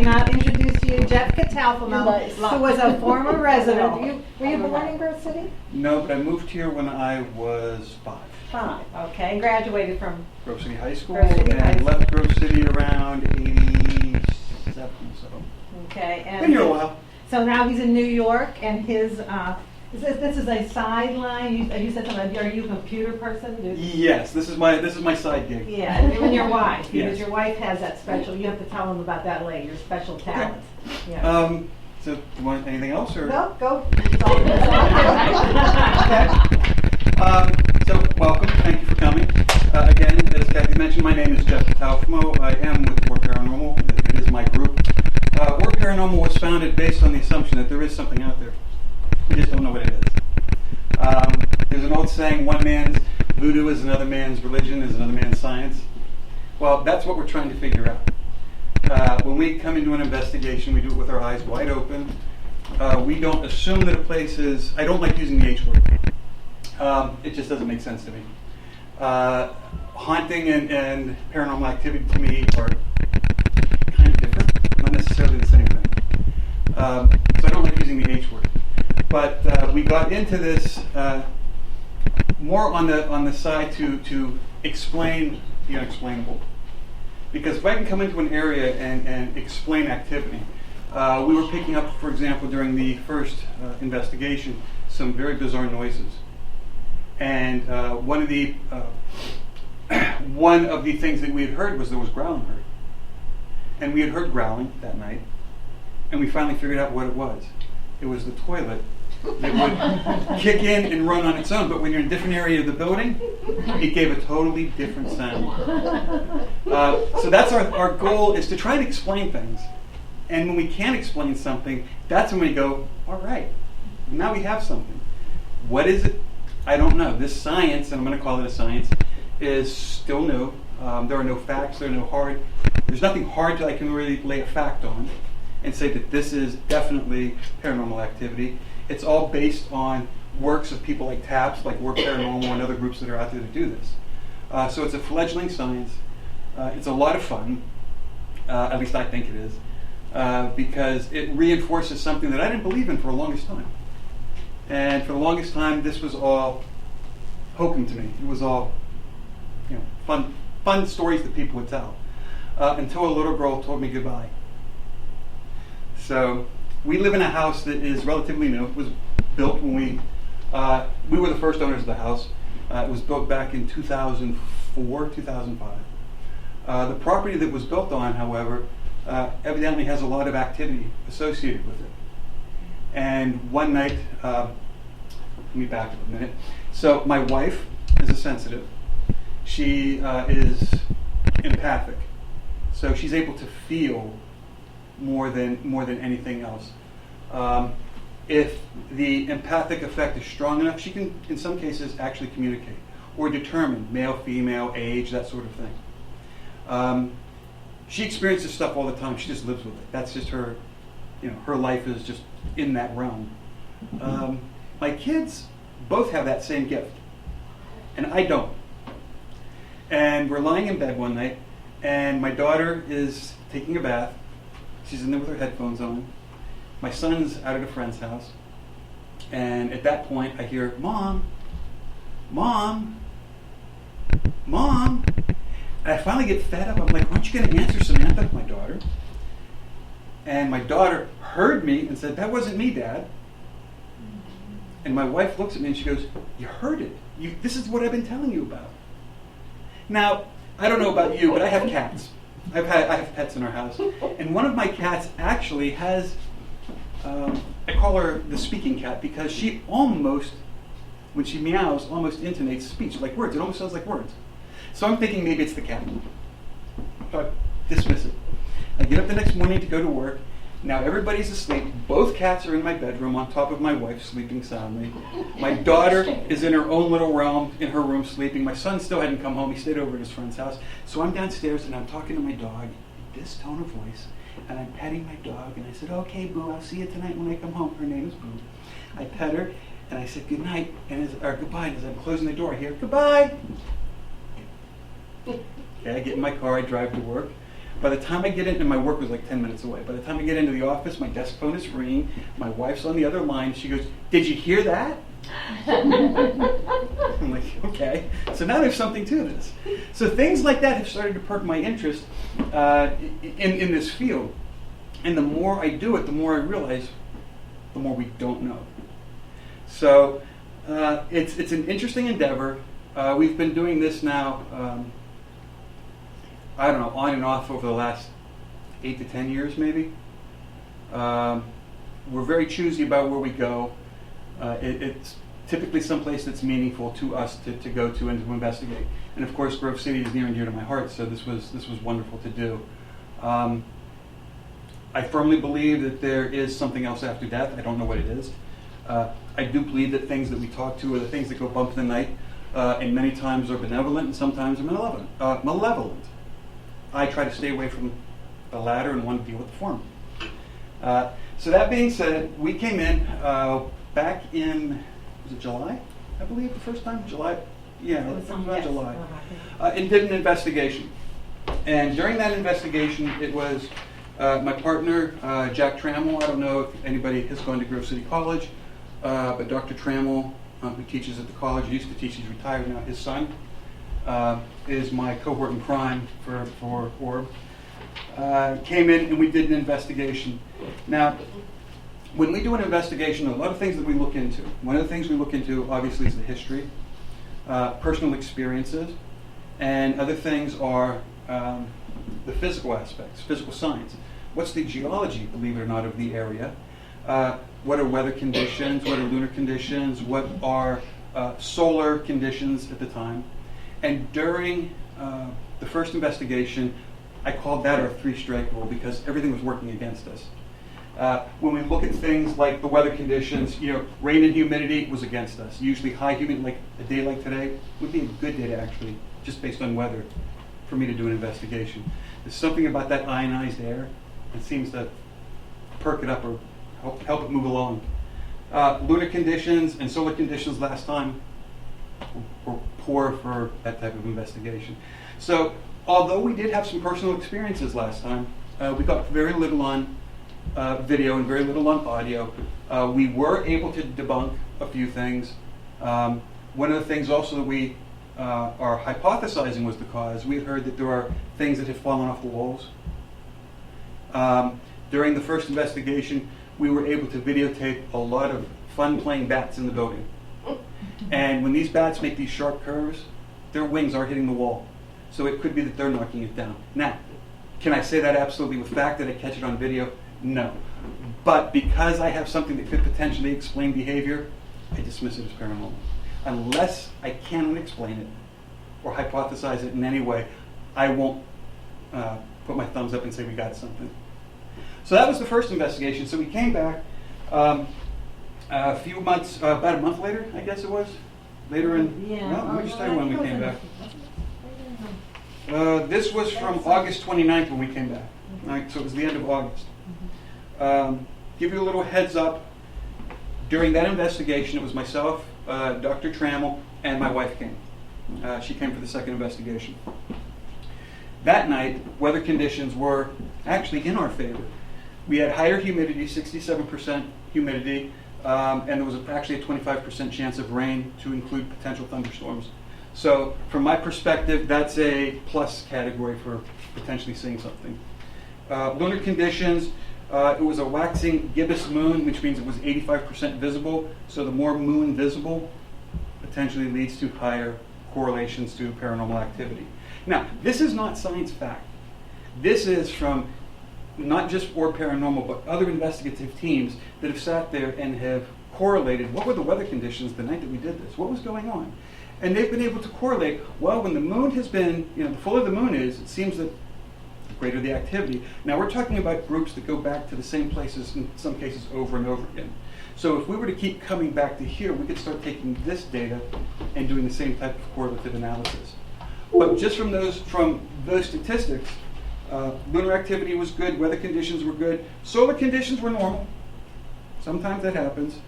now introduce to you Jeff Catalfamo, who was a former resident. Were you born in Grove City? No, but I moved here when I was 5. 5, okay. And graduated from Grove City High School, Grove City High and School. left Grove City around 87, so. Okay. And Been here a while. So now he's in New York, and his this is a sideline. You said something. Are you a computer person? Yes, this is my side gig. Yeah, and you and your wife, because Yes. your wife has that special. You have to tell them about that later. Your special talent. Okay. Yeah. So, do you want anything else, or? No, go. So, welcome. Thank you for coming. Again, as Kathy mentioned, my name is Jeff Catalfamo. I am with War Paranormal. It is my group. War Paranormal was founded based on the assumption that there is something out there. We just don't know what it is. There's an old saying, one man's voodoo is another man's religion, is another man's science. Well, that's what we're trying to figure out. When we come into an investigation, we do it with our eyes wide open. We don't assume that a place is, I don't like using the H word. It just doesn't make sense to me. Haunting and paranormal activity to me are kind of different, not necessarily the same thing. So I don't like using the H word. But we got into this more on the side to explain the unexplainable. Because if I can come into an area and explain activity, we were picking up, for example, during the first investigation, some very bizarre noises. And one of the things that we had heard was there was growling heard. And we had heard growling that night, and we finally figured out what it was. It was the toilet that would kick in and run on its own, but when you're in a different area of the building, it gave a totally different sound. So that's our goal, is to try to explain things. And when we can't explain something, that's when we go, all right, now we have something. What is it? I don't know. This science, and I'm going to call it a science, is still new. There are no facts. There's nothing hard that I can really lay a fact on and say that this is definitely paranormal activity. It's all based on works of people like TAPS, like Work Paranormal, and other groups that are out there to do this. So it's a fledgling science. It's a lot of fun. At least I think it is. Because it reinforces something that I didn't believe in for the longest time. And for the longest time, this was all hokum to me. It was all, fun stories that people would tell. Until a little girl told me goodbye. So we live in a house that is relatively new. It was built when we were the first owners of the house. It was built back in 2004, 2005. The property that was built on, however, evidently has a lot of activity associated with it. And one night, let me back up a minute. So my wife is a sensitive. She is empathic. So she's able to feel more than anything else. If the empathic effect is strong enough, she can, in some cases, actually communicate or determine male, female, age, that sort of thing. She experiences stuff all the time. She just lives with it. That's just her, her life is just in that realm. My kids both have that same gift, and I don't. And we're lying in bed one night, and my daughter is taking a bath. She's in there with her headphones on. My son's out at a friend's house. And at that point, I hear, Mom, Mom, Mom. And I finally get fed up. I'm like, aren't you going to answer, Samantha, my daughter? And my daughter heard me and said, that wasn't me, Dad. And my wife looks at me and she goes, you heard it. This is what I've been telling you about. Now, I don't know about you, but I have cats. I have pets in our house. And one of my cats actually has, I call her the speaking cat, because she almost, when she meows, almost intonates speech, like words. It almost sounds like words. So I'm thinking maybe it's the cat. So I dismiss it. I get up the next morning to go to work. Now everybody's asleep. Both cats are in my bedroom on top of my wife sleeping soundly. My daughter is in her own little realm in her room sleeping. My son still hadn't come home. He stayed over at his friend's house. So I'm downstairs and I'm talking to my dog in this tone of voice. And I'm petting my dog. And I said, okay, Boo, I'll see you tonight when I come home. Her name is Boo. I pet her and I said good night, or goodbye. And as I'm closing the door, I hear, goodbye. Okay, I get in my car, I drive to work. By the time I get in, and my work was like 10 minutes away, by the time I get into the office, my desk phone is ringing, my wife's on the other line, she goes, "Did you hear that?" I'm like, okay. So now there's something to this. So things like that have started to perk my interest in this field. And the more I do it, the more I realize, the more we don't know. So it's an interesting endeavor. We've been doing this now, I don't know, on and off over the last 8 to 10 years maybe. We're very choosy about where we go. It's typically someplace that's meaningful to us to go to and to investigate. And of course, Grove City is near and dear to my heart, so this was wonderful to do. I firmly believe that there is something else after death. I don't know what it is. I do believe that things that we talk to are the things that go bump in the night, and many times are benevolent and sometimes are malevolent. I try to stay away from the latter and want to deal with the former. So that being said, we came in back in, was it July? I believe the first time? July? Yeah, it was about July. And did an investigation. And during that investigation, it was my partner, Jack Trammell. I don't know if anybody has gone to Grove City College, but Dr. Trammell, who teaches at the college, used to teach, he's retired now. His son is my cohort in crime for Orb. Came in and we did an investigation. Now, when we do an investigation, a lot of things that we look into. One of the things we look into, obviously, is the history, personal experiences, and other things are the physical aspects, physical science. What's the geology, believe it or not, of the area? What are weather conditions? What are lunar conditions? What are solar conditions at the time? And during the first investigation, I called that our three-strike rule because everything was working against us. When we look at things like the weather conditions, rain and humidity was against us. Usually high humidity, like a day like today, would be a good day to actually, just based on weather, for me to do an investigation. There's something about that ionized air that seems to perk it up or help it move along. Lunar conditions and solar conditions last time were poor for that type of investigation. So although we did have some personal experiences last time, we got very little on video and very little on audio. We were able to debunk a few things. One of the things also that we are hypothesizing was the cause. We had heard that there are things that had fallen off the walls. During the first investigation, we were able to videotape a lot of fun playing bats in the building. And when these bats make these sharp curves, their wings are hitting the wall. So it could be that they're knocking it down. Now, can I say that absolutely with fact? Did I catch it on video? No. But because I have something that could potentially explain behavior, I dismiss it as paranormal. Unless I can explain it or hypothesize it in any way, I won't put my thumbs up and say we got something. So that was the first investigation. So we came back a few months, about a month later, I guess it was. Later in, well, let me just tell you when we came back. This was from August 29th when we came back. Right, so it was the end of August. Give you a little heads up. During that investigation, it was myself, Dr. Trammell, and my wife came. She came for the second investigation. That night, weather conditions were actually in our favor. We had higher humidity, 67% humidity, and there was actually a 25% chance of rain to include potential thunderstorms. So from my perspective, that's a plus category for potentially seeing something. Lunar conditions, it was a waxing gibbous moon, which means it was 85% visible. So the more moon visible potentially leads to higher correlations to paranormal activity. Now, this is not science fact. This is from not just Orb Paranormal, but other investigative teams that have sat there and have correlated what were the weather conditions the night that we did this, what was going on. And they've been able to correlate, well, when the moon has been, the fuller the moon is, it seems that the greater the activity. Now we're talking about groups that go back to the same places, in some cases over and over again. So if we were to keep coming back to here, we could start taking this data and doing the same type of correlative analysis. But just from those statistics, lunar activity was good, weather conditions were good, solar conditions were normal. Sometimes that happens.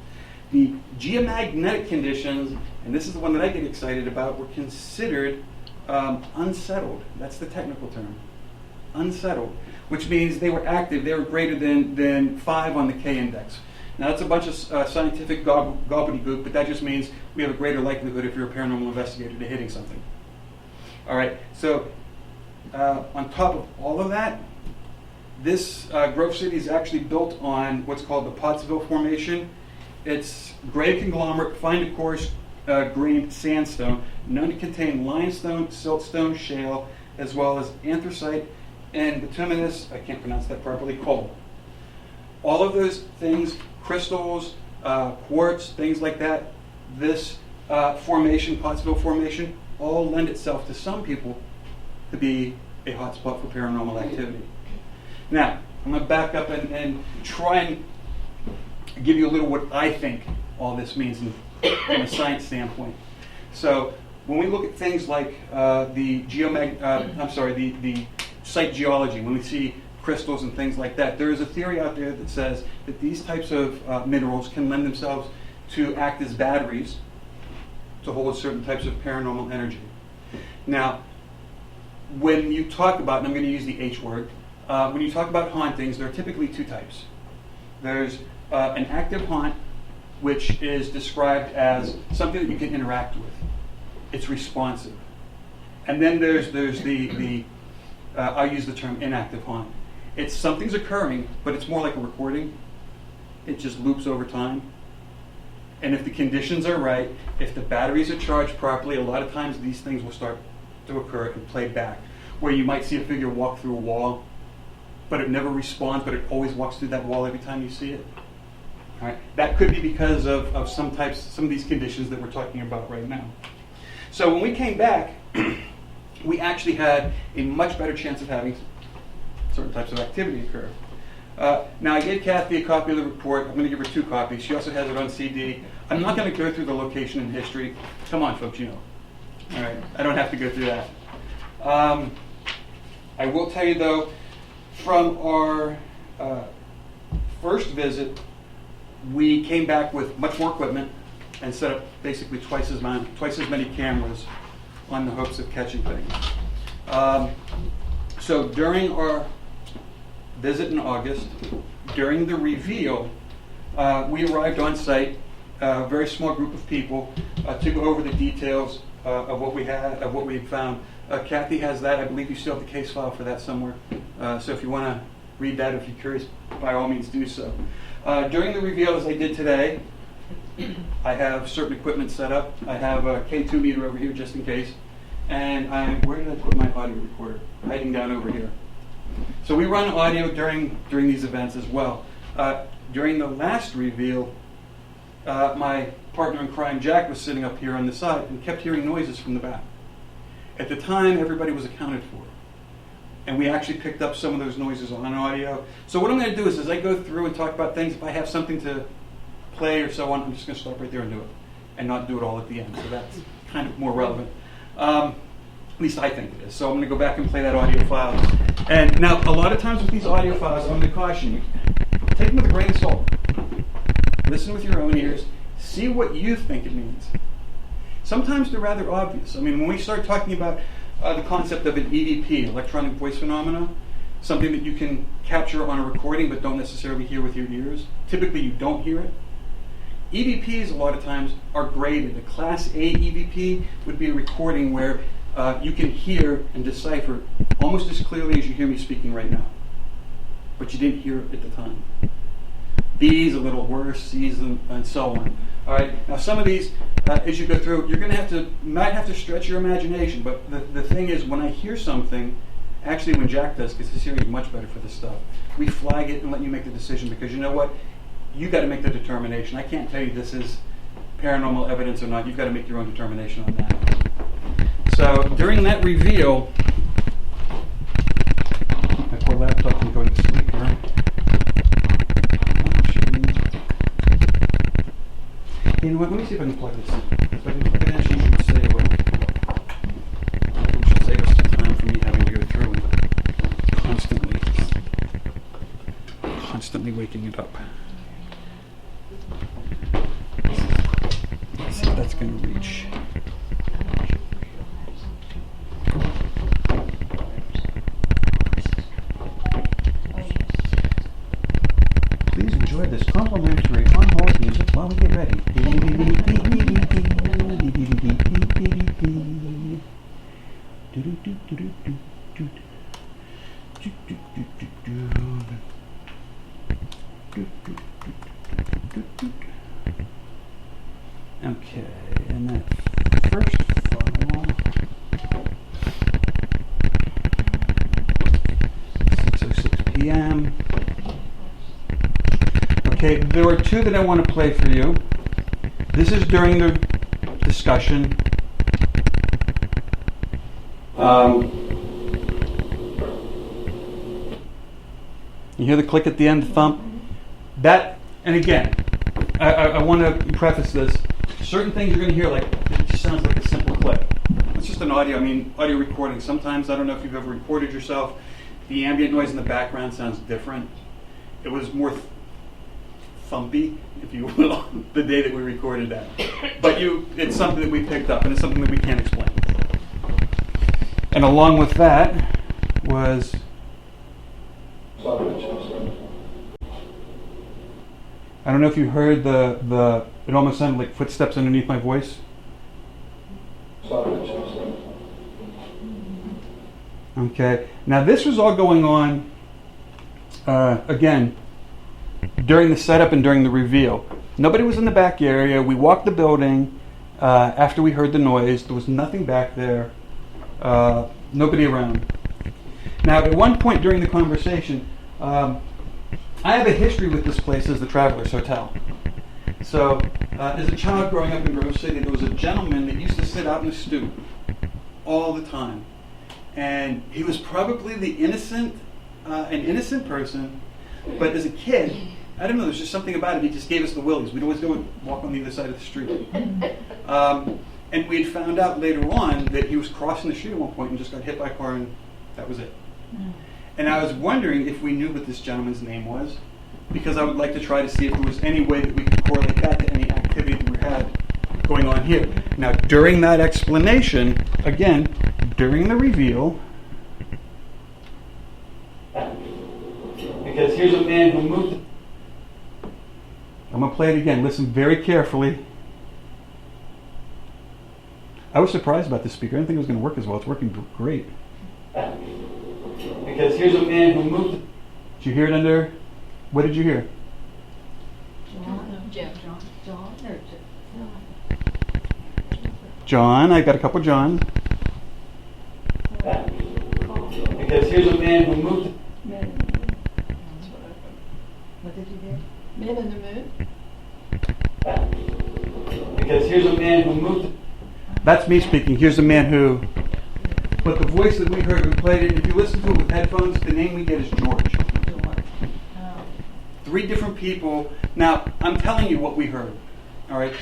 The geomagnetic conditions, and this is the one that I get excited about, were considered unsettled. That's the technical term. unsettled, which means they were active, they were greater than 5 on the K index. Now that's a bunch of scientific gobbledygook, but that just means we have a greater likelihood if you're a paranormal investigator to hitting something. All right, so on top of all of that, this Grove City is actually built on what's called the Pottsville Formation. It's gray conglomerate, fine to coarse grained sandstone, known to contain limestone, siltstone, shale, as well as anthracite and bituminous, I can't pronounce that properly, coal. All of those things, crystals, quartz, things like that, this formation, Pottsville Formation, all lend itself to some people to be a hotspot for paranormal activity. Now, I'm going to back up and try and give you a little what I think all this means from a science standpoint. So, when we look at things like the site geology, when we see crystals and things like that, there is a theory out there that says that these types of minerals can lend themselves to act as batteries to hold certain types of paranormal energy. Now, when you talk about, and I'm going to use the H word, when you talk about hauntings, there are typically 2 types. There's an active haunt, which is described as something that you can interact with. It's responsive. And then there's the I'll use the term inactive haunt. It's something's occurring, but it's more like a recording. It just loops over time. And if the conditions are right, if the batteries are charged properly, a lot of times these things will start to occur and play back. Where you might see a figure walk through a wall, but it never responds, but it always walks through that wall every time you see it. All right? That could be because of some of these conditions that we're talking about right now. So when we came back, we actually had a much better chance of having certain types of activity occur. Now, I gave Kathy a copy of the report. I'm going to give her 2 copies. She also has it on CD. I'm not going to go through the location and history. Come on, folks, you know. All right, I don't have to go through that. I will tell you, though, from our first visit, we came back with much more equipment and set up basically twice as many cameras on the hopes of catching things. So during our visit in August, during the reveal, we arrived on site, a very small group of people, to go over the details of what we had found. Kathy has that. I believe you still have the case file for that somewhere. So if you want to read that, if you're curious, by all means do so. During the reveal, as I did today, I have certain equipment set up. I have a K2 meter over here just in case. And where did I put my audio recorder? Hiding down over here. So we run audio during these events as well. During the last reveal, my partner in crime, Jack, was sitting up here on the side and kept hearing noises from the back. At the time, everybody was accounted for. And we actually picked up some of those noises on audio. So what I'm going to do is, as I go through and talk about things, if I have something to play or so on, I'm just going to stop right there and do it. And not do it all at the end. So that's kind of more relevant. At least I think it is. So I'm going to go back and play that audio file. And now, a lot of times with these audio files, I'm going to caution you. Take them with a grain of salt. Listen with your own ears. See what you think it means. Sometimes they're rather obvious. I mean, when we start talking about the concept of an EVP, electronic voice phenomena, something that you can capture on a recording but don't necessarily hear with your ears. Typically, you don't hear it. EVPs, a lot of times, are graded. A Class A EVP would be a recording where you can hear and decipher almost as clearly as you hear me speaking right now. But you didn't hear it at the time. B's a little worse, C's and so on. All right. Now, some of these, as you go through, you're going to might have to stretch your imagination. But the thing is, when I hear something, actually, when Jack does, because his hearing is much better for this stuff, we flag it and let you make the decision. Because you know what, you got to make the determination. I can't tell you this is paranormal evidence or not. You've got to make your own determination on that. So during that reveal, my poor laptop can go to sleep, right? You know what? Let me see if I can plug this in. If I can plug it in, she should say what. It should save us some time for me having to go through and constantly waking it up. Let's see if that's going to reach. Okay, and that first file, 6:06 p.m. Okay, there are two that I want to play for you. This is during the discussion. You hear the click at the end, the thump? That, and again, I want to preface this. Certain things you're going to hear, like, it just sounds like a simple click. It's just an audio recording. Sometimes, I don't know if you've ever recorded yourself, the ambient noise in the background sounds different. It was more thumpy, if you will, the day that we recorded that. But it's something that we picked up, and it's something that we can't explain. And along with that was... I don't know if you heard the it almost sounded like footsteps underneath my voice. Okay, now this was all going on, again, during the setup and during the reveal. Nobody was in the back area. We walked the building after we heard the noise. There was nothing back there, nobody around. Now, at one point during the conversation, I have a history with this place as the Travelers Hotel. So, as a child growing up in Grove City, there was a gentleman that used to sit out in the stoop all the time. And he was probably an innocent person, but as a kid, I don't know, there's just something about it. He just gave us the willies. We'd always go and walk on the other side of the street. And we had found out later on that he was crossing the street at one point and just got hit by a car, and that was it. And I was wondering if we knew what this gentleman's name was, because I would like to try to see if there was any way that we could correlate that to any activity that we had going on here. Now, during that explanation, again, during the reveal, because here's a man who moved. I'm going to play it again. Listen very carefully. I was surprised about this speaker. I didn't think it was going to work as well. It's working great. Because here's a man who moved. Did you hear it under? What did you hear? John. I got a couple Johns. Because here's a man who moved. What did you hear? Men in the Moon. Because here's a man who moved. That's me speaking. Here's a man who. But the voice that we heard, we played it. If you listen to it with headphones, the name we get is George. Oh. 3 different people. Now, I'm telling you what we heard. All right?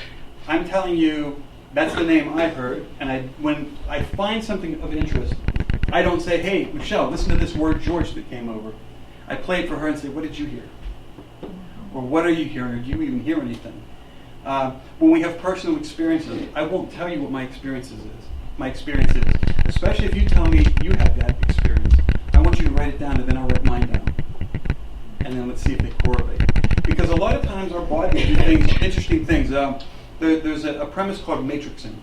I'm telling you that's the name I heard. And when I find something of interest, I don't say, hey, Michelle, listen to this word George that came over. I play it for her and say, what did you hear? Or what are you hearing? Or do you even hear anything? When we have personal experiences, I won't tell you what my experience is. Especially if you tell me you had that experience. I want you to write it down, and then I'll write mine down. And then let's see if they correlate. Because a lot of times our bodies do interesting things. There's a premise called matrixing.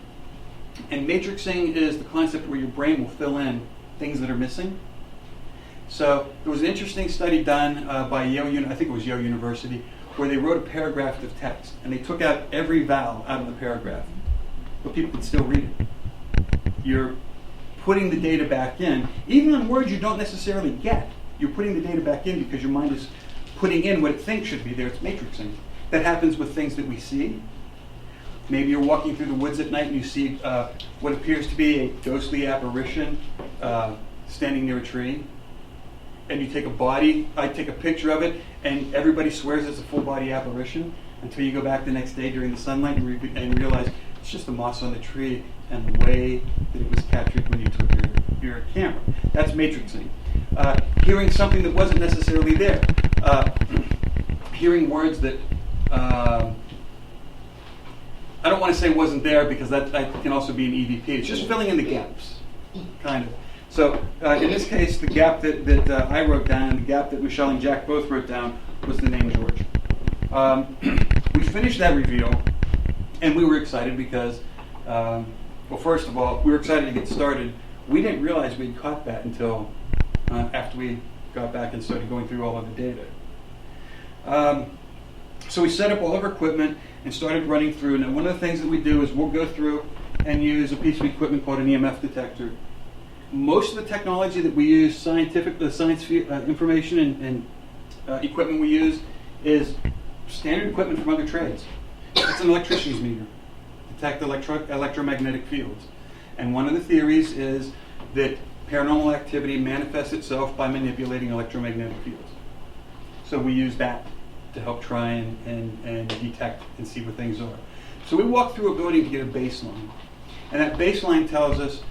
And matrixing is the concept where your brain will fill in things that are missing. So there was an interesting study done by Yale University, where they wrote a paragraph of text, and they took out every vowel out of the paragraph, but people could still read it. You're putting the data back in, even on words you don't necessarily get. You're putting the data back in because your mind is putting in what it thinks should be there. It's matrixing. That happens with things that we see. Maybe you're walking through the woods at night and you see what appears to be a ghostly apparition standing near a tree. And you take a body, I take a picture of it, and everybody swears it's a full body apparition until you go back the next day during the sunlight and realize it's just the moss on the tree and the way that it was captured when you took your camera. That's matrixing. Hearing something that wasn't necessarily there. Hearing words that I don't want to say wasn't there because that can also be an EVP. It's just filling in the gaps, kind of. So in this case, the gap that I wrote down and the gap that Michelle and Jack both wrote down was the name George. We finished that reveal, and we were excited because, well, first of all, we were excited to get started. We didn't realize we'd caught that until after we got back and started going through all of the data. So we set up all of our equipment and started running through. Now, one of the things that we do is we'll go through and use a piece of equipment called an EMF detector. Most of the technology that we use, information and equipment we use, is standard equipment from other trades. It's an electrician's meter, detect electromagnetic fields. And one of the theories is that paranormal activity manifests itself by manipulating electromagnetic fields. So we use that to help try and detect and see what things are. So we walk through a building to get a baseline. And that baseline tells us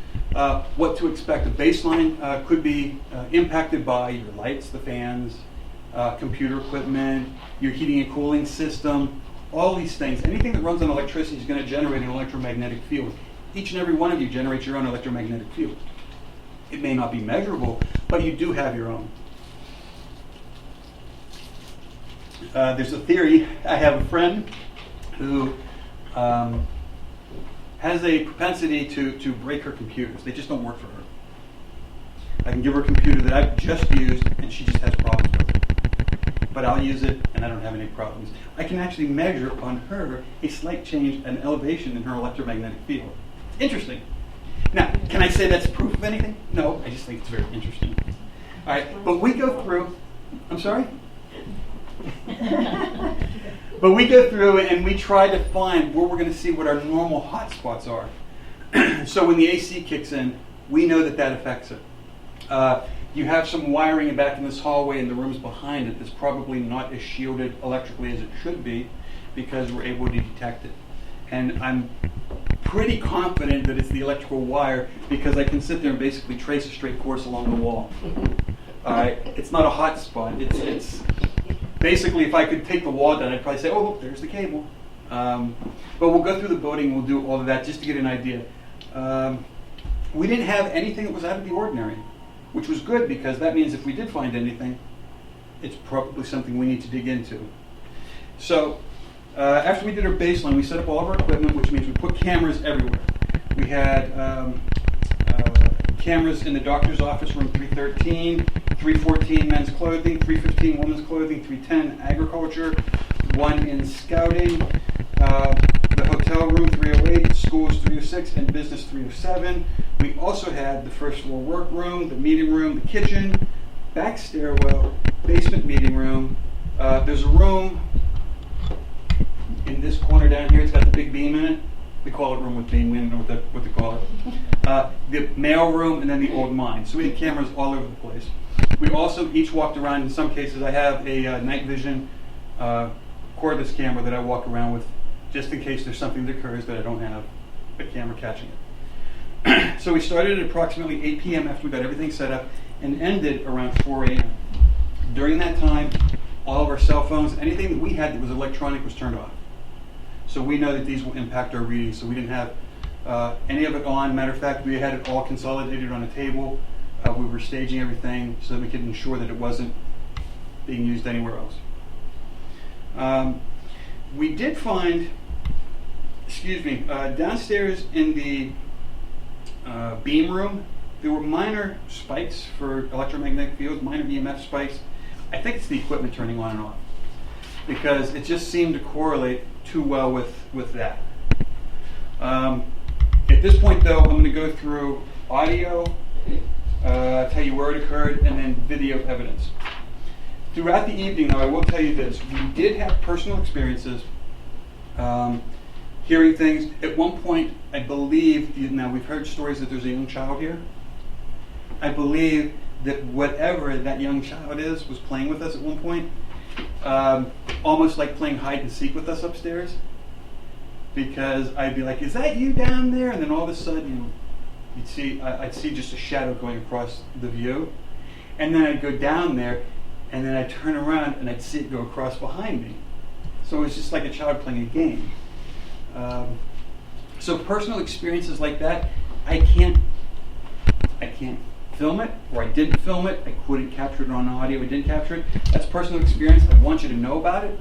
what to expect. A baseline could be impacted by your lights, the fans, computer equipment, your heating and cooling system, all these things. Anything that runs on electricity is going to generate an electromagnetic field. Each and every one of you generates your own electromagnetic field. It may not be measurable, but you do have your own. There's a theory. I have a friend who has a propensity to break her computers. They just don't work for her. I can give her a computer that I've just used, and she just has problems with it. But I'll use it, and I don't have any problems. I can actually measure on her a slight change, an elevation in her electromagnetic field. Interesting. Now, can I say that's proof of anything? No, I just think it's very interesting. All right, but we go through. I'm sorry? But we go through and we try to find where we're going to see what our normal hotspots are. So when the AC kicks in, we know that affects it. You have some wiring back in this hallway and the rooms behind it that's probably not as shielded electrically as it should be because we're able to detect it. And I'm pretty confident that it's the electrical wire because I can sit there and basically trace a straight course along the wall. All right, it's not a hot spot. It's basically, if I could take the wall down, I'd probably say, oh, look, there's the cable. But we'll go through the building, we'll do all of that just to get an idea. We didn't have anything that was out of the ordinary, which was good because that means if we did find anything, it's probably something we need to dig into. So after we did our baseline, we set up all of our equipment, which means we put cameras everywhere. We had cameras in the doctor's office, room 313, 314 men's clothing, 315 women's clothing, 310 agriculture, one in scouting, the hotel room 308, schools 306, and business 307. We also had the first floor workroom, the meeting room, the kitchen, back stairwell, basement meeting room. There's a room in this corner down here. It's got the big beam in it. We call it room with beam. We don't know what to call it. The mail room and then the old mine. So we had cameras all over the place. We also each walked around. In some cases, I have a night vision cordless camera that I walk around with just in case there's something that occurs that I don't have a camera catching it. So we started at approximately 8 p.m. after we got everything set up and ended around 4 a.m. During that time, all of our cell phones, anything that we had that was electronic was turned off. So we know that these will impact our readings. So we didn't have any of it on. Matter of fact, we had it all consolidated on a table. We were staging everything so that we could ensure that it wasn't being used anywhere else. We did find, downstairs in the beam room, there were minor spikes for electromagnetic fields, minor EMF spikes. I think it's the equipment turning on and off because it just seemed to correlate too well with that. At this point, though, I'm going to go through audio, tell you where it occurred, and then video evidence. Throughout the evening, though, I will tell you this. We did have personal experiences, hearing things. At one point, I believe, now we've heard stories that there's a young child here. I believe that whatever that young child is was playing with us at one point, almost like playing hide and seek with us upstairs. Because I'd be like, is that you down there? And then all of a sudden, I'd see just a shadow going across the view. And then I'd go down there, and then I'd turn around, and I'd see it go across behind me. So it was just like a child playing a game. So personal experiences like that, I can't film it, or I didn't film it. I couldn't capture it on audio. I didn't capture it. That's personal experience. I want you to know about it.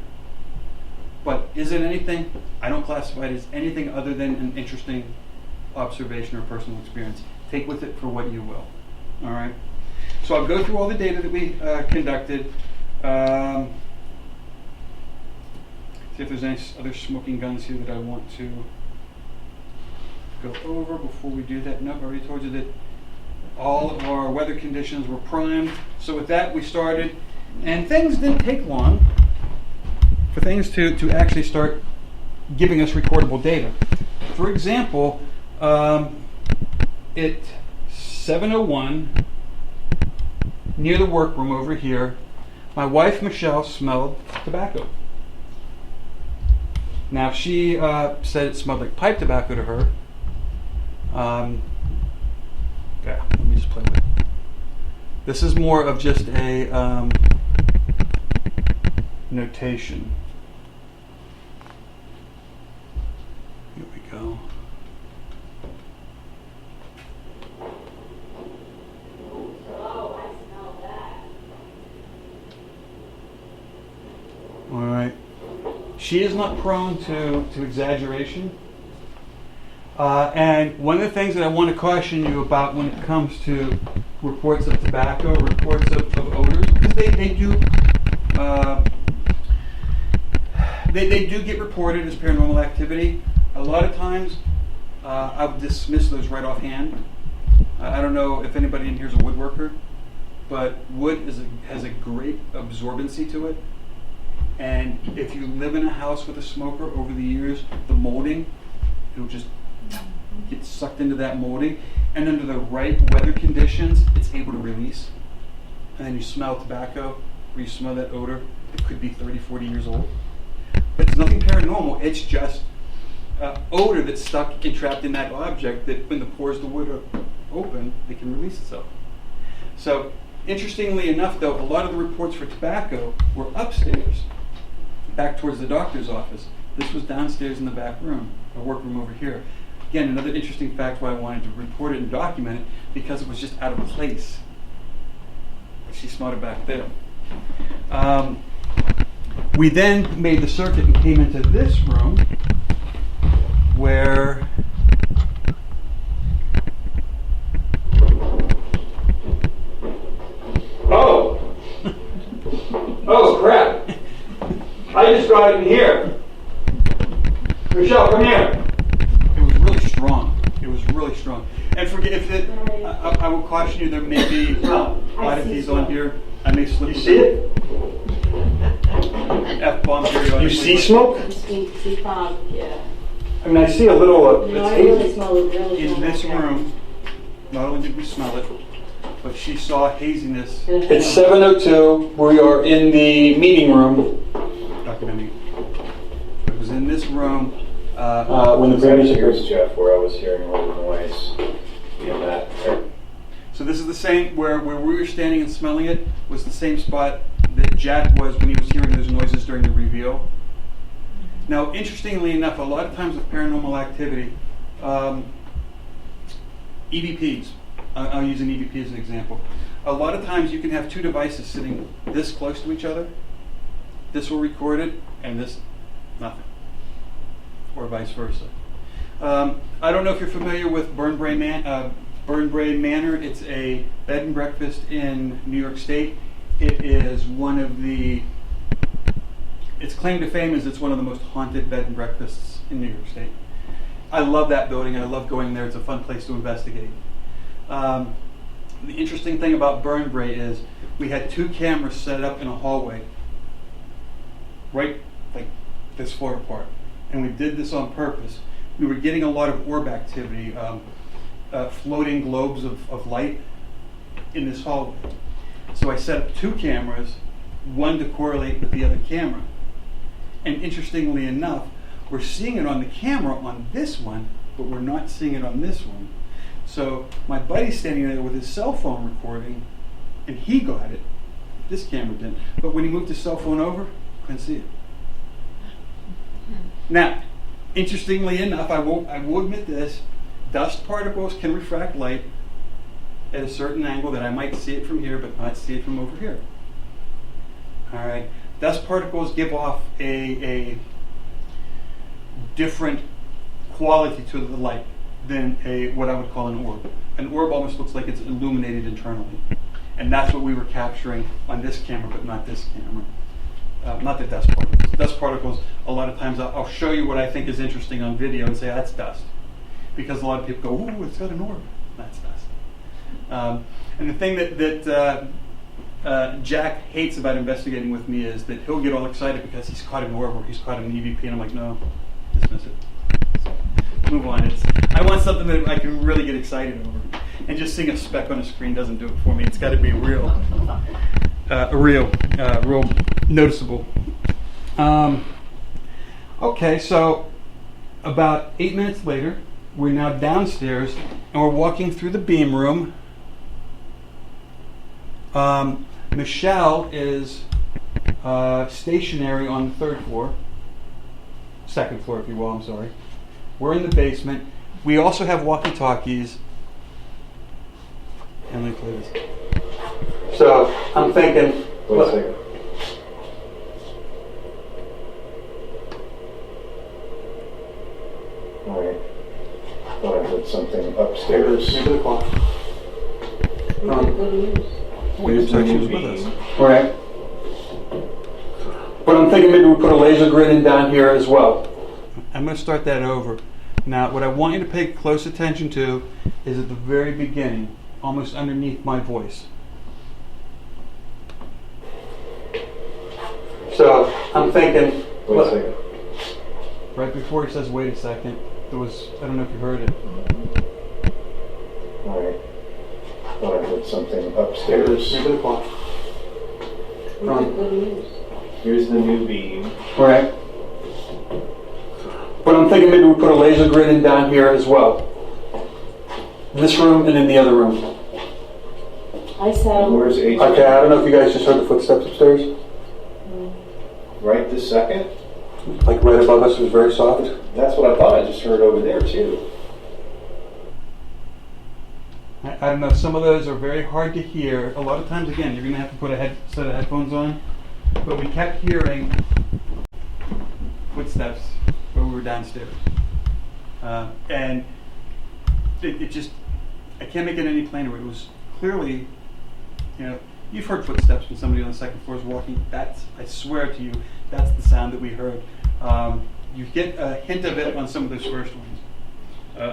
But is it anything? I don't classify it as anything other than an interesting observation or personal experience. Take with it for what you will. All right. So I'll go through all the data that we conducted. See if there's any other smoking guns here that I want to go over before we do that. Nope, I already told you that all of our weather conditions were primed. So with that, we started, and things didn't take long for things to actually start giving us recordable data. For example, at 7:01, near the workroom over here, my wife Michelle smelled tobacco. Now she said it smelled like pipe tobacco to her. Yeah, let me just play with it. This is more of just a notation. Here we go. All right. She is not prone to exaggeration. And one of the things that I want to caution you about when it comes to reports of tobacco, reports of odors, because they do get reported as paranormal activity. A lot of times, I would dismiss those right offhand. I don't know if anybody in here is a woodworker, but wood has a great absorbency to it. And if you live in a house with a smoker over the years, the molding, it'll just get sucked into that molding. And under the right weather conditions, it's able to release. And then you smell tobacco, or you smell that odor. It could be 30, 40 years old. But it's nothing paranormal. It's just odor that's stuck and trapped in that object that when the pores of the wood are open, it can release itself. So, interestingly enough, though, a lot of the reports for tobacco were upstairs, back towards the doctor's office. This was downstairs in the back room, a workroom over here. Again, another interesting fact why I wanted to report it and document it, because it was just out of place. She smelled it back there. We then made the circuit and came into this room where oh crap. I just got it in here. Michelle, come here. It was really strong. It was really strong. And forget if it, I will caution you, there may be a lot of these on here. I may slip. You see it? F-bomb periodically. You see smoke? See fog, yeah. I mean, I see a little. No, It's I really hazy. smell it, really. In smell this like that. room, not only did we smell it, but she saw haziness. It's 7:02. We are in the meeting room Documenting. It was in this room. when the That music here's was. Jeff, where I was hearing a little noise. That. So this is the same, where we were standing and smelling it, was the same spot that Jack was when he was hearing those noises during the reveal. Now, interestingly enough, a lot of times with paranormal activity, EVPs, I'll use an EVP as an example. A lot of times you can have two devices sitting this close to each other. This will record it, and this, nothing. Or vice versa. I don't know if you're familiar with Burnbrae Manor. It's a bed and breakfast in New York State. It is one of the, its claim to fame is it's one of the most haunted bed and breakfasts in New York State. I love that building. I love going there. It's a fun place to investigate. The interesting thing about Burnbrae is we had two cameras set up in a hallway, right like this far apart. And we did this on purpose. We were getting a lot of orb activity, floating globes of light in this hallway. So I set up two cameras, one to correlate with the other camera. And interestingly enough, we're seeing it on the camera on this one, but we're not seeing it on this one. So my buddy's standing there with his cell phone recording, and he got it. This camera didn't. But when he moved his cell phone over, couldn't see it. Now, interestingly enough, I will admit this, dust particles can refract light at a certain angle that I might see it from here, but not see it from over here. All right. Dust particles give off a different quality to the light than what I would call an orb. An orb almost looks like it's illuminated internally. And that's what we were capturing on this camera, but not this camera. Not the dust particles. Dust particles, a lot of times I'll show you what I think is interesting on video and say, that's dust. Because a lot of people go, ooh, it's got an orb. That's dust. And the thing that Jack hates about investigating with me is that he'll get all excited because he's caught an orb or he's caught an EVP, and I'm like, no, dismiss it. So, move on. I want something that I can really get excited over. And just seeing a speck on a screen doesn't do it for me. It's got to be real noticeable. Okay, so about 8 minutes later, we're now downstairs and we're walking through the beam room. Michelle is stationary on the second floor, if you will, I'm sorry. We're in the basement. We also have walkie-talkies. And let me play this. So I'm thinking. Wait a second. All right. Thought I heard something upstairs. Maybe the clock. Wait, I'm sorry, she was with us. All right. But I'm thinking maybe we put a laser grid in down here as well. I'm going to start that over. Now, what I want you to pay close attention to is at the very beginning, almost underneath my voice. So I'm thinking. Wait a second. Right before he says, wait a second, there was, I don't know if you heard it. All right. Thought I heard something upstairs. Maybe the clock. Here's the new beam. All right. But I'm thinking maybe we put a laser grid in down here as well. This room and in the other room. I said, Where's H? Okay, I don't know if you guys just heard the footsteps upstairs. Right this second? Like right above us, it was very soft. That's what I thought I just heard over there too. I don't know, some of those are very hard to hear. A lot of times, again, you're going to have to put a set of headphones on. But we kept hearing footsteps when we were downstairs. And it just, I can't make it any plainer. It was clearly, you've heard footsteps when somebody on the second floor is walking. That's, I swear to you, that's the sound that we heard. You get a hint of it on some of those first ones,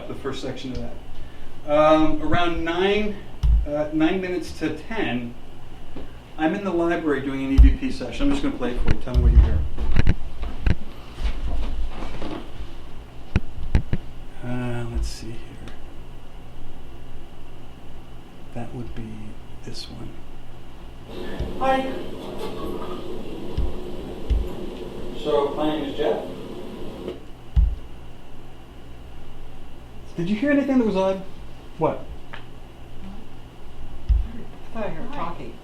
the first section of that. Around 9 minutes to 10, I'm in the library doing an EVP session. I'm just going to play it for you. Tell me what you hear. Let's see here. That would be this one. Hi. So, my name is Jeff. Did you hear anything that was odd? What? I thought I heard talking.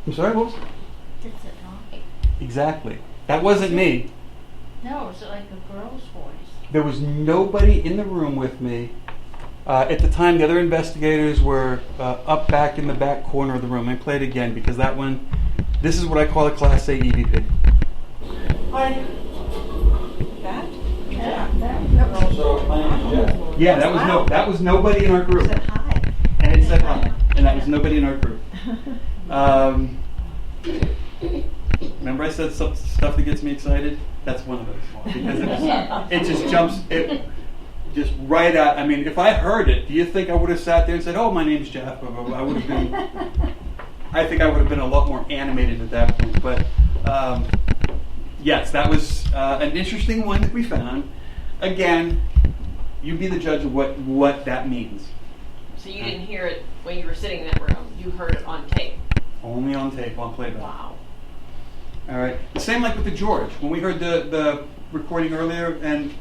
I'm sorry, what was it? It's a talking. Exactly. That wasn't me. No, it's like a girl's voice. There was nobody in the room with me. At the time, the other investigators were up back in the back corner of the room. I play it again because that one, this is what I call a Class A EVP. Hi. That? Yeah. So, my name is Jeff. Yeah, that was nobody in our It group. said hi. And it said hi. And that was nobody in our group. Remember I said stuff that gets me excited? That's one of those. Because it just jumps just right out. I mean, if I heard it, do you think I would have sat there and said, oh, my name's Jeff? I would have been, I think I would have been a lot more animated at that point. But yes, that was an interesting one that we found. Again, you be the judge of what that means. So you didn't hear it when you were sitting in that room. You heard it on tape. Only on tape, on playback. Wow. All right. The same like with the George. When we heard the recording earlier, and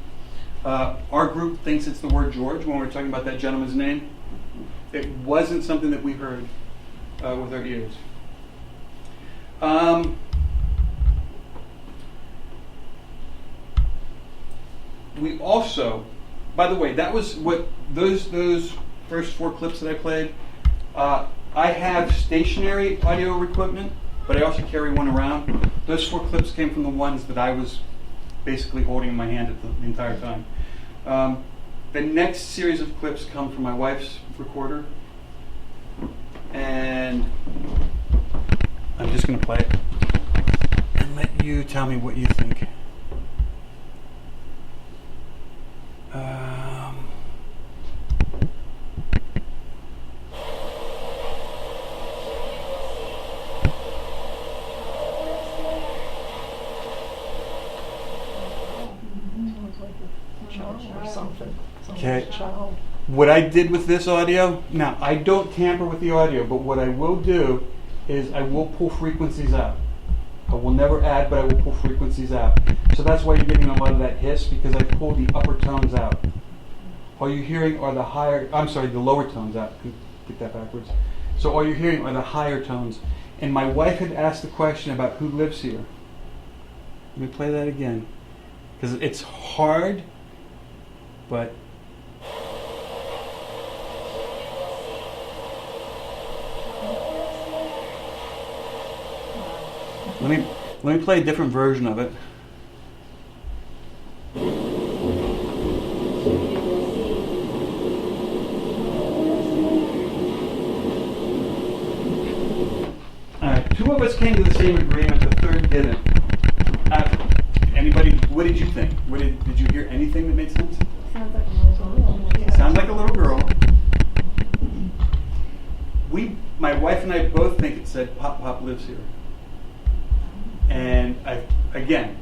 our group thinks it's the word George when we're talking about that gentleman's name, it wasn't something that we heard with our ears. We also, by the way, that was what those first 4 clips that I played. I have stationary audio equipment, but I also carry one around. Those 4 clips came from the ones that I was basically holding in my hand the entire time. The next series of clips come from my wife's recorder, and I'm just going to play it and let you tell me what you think. Okay. What I did with this audio, now I don't tamper with the audio, but what I will do is I will pull frequencies out. I will never add, but I will pull frequencies out. So that's why you're getting a lot of that hiss, because I pulled the upper tones out. All you're hearing are the lower tones out. Get that backwards. So all you're hearing are the higher tones. And my wife had asked the question about who lives here. Let me play that again, because it's hard, but let me play a different version of it. All right, two of us came to the same agreement. The third didn't. Anybody? What did you think? Did you hear anything that made sense? Sounds like a little girl. My wife and I both think it said Pop Pop lives here. And again,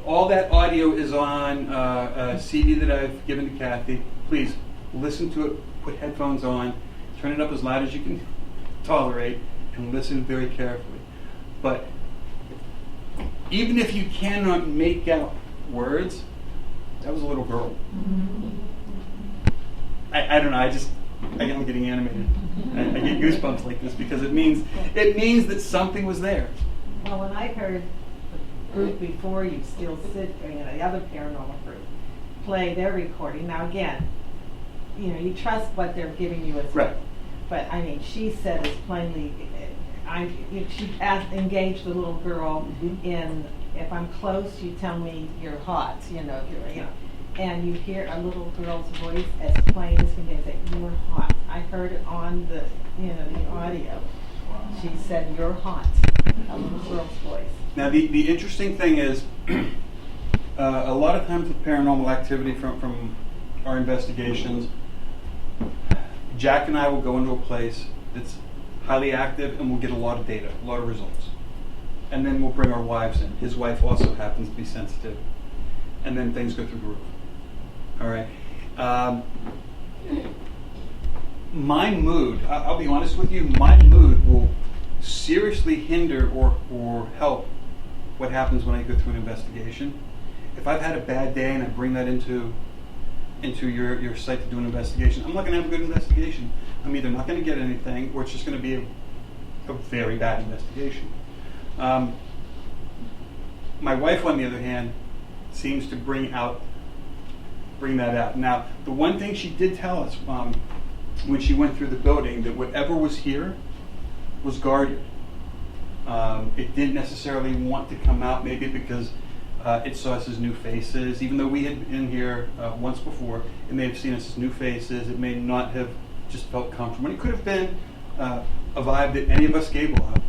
all that audio is on a CD that I've given to Kathy. Please listen to it, put headphones on, turn it up as loud as you can tolerate, and listen very carefully. But even if you cannot make out words, that was a little girl. I don't know, I'm getting animated. I get goosebumps like this because it means that something was there. Well, when I heard the group before you, Still Sit, the other paranormal group, play their recording. Now again, you trust what they're giving you as right. But I mean, she said as plainly, she engaged the little girl in, if I'm close, you tell me you're hot. If you're, and you hear a little girl's voice as plain as can be, say, "You're hot." I heard it on the audio. She said, "You're hot." A little girl's voice. Now, the interesting thing is, a lot of times with paranormal activity from our investigations, Jack and I will go into a place that's highly active and we'll get a lot of data, a lot of results. And then we'll bring our wives in. His wife also happens to be sensitive. And then things go through the roof. All right. My mood, I'll be honest with you, my mood will seriously hinder or help what happens when I go through an investigation. If I've had a bad day and I bring that into your site to do an investigation, I'm not going to have a good investigation. I'm either not going to get anything or it's just going to be a very bad investigation. My wife, on the other hand, seems to bring that out. Now, the one thing she did tell us when she went through the building, that whatever was here was guarded. It didn't necessarily want to come out, maybe because it saw us as new faces. Even though we had been here once before, it may have seen us as new faces. It may not have just felt comfortable. It could have been a vibe that any of us gave off.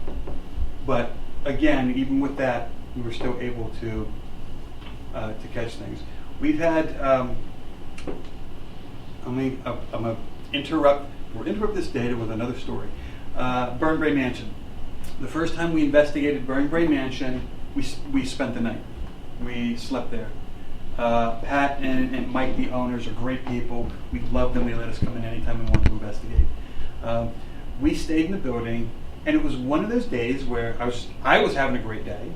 But again, even with that, we were still able to catch things. We've had. I'm gonna interrupt this data with another story. Burn Bray Mansion. The first time we investigated Burn Bray Mansion, we spent the night. We slept there. Pat and Mike, the owners, are great people. We love them. They let us come in anytime we want to investigate. We stayed in the building, and it was one of those days where I was having a great day.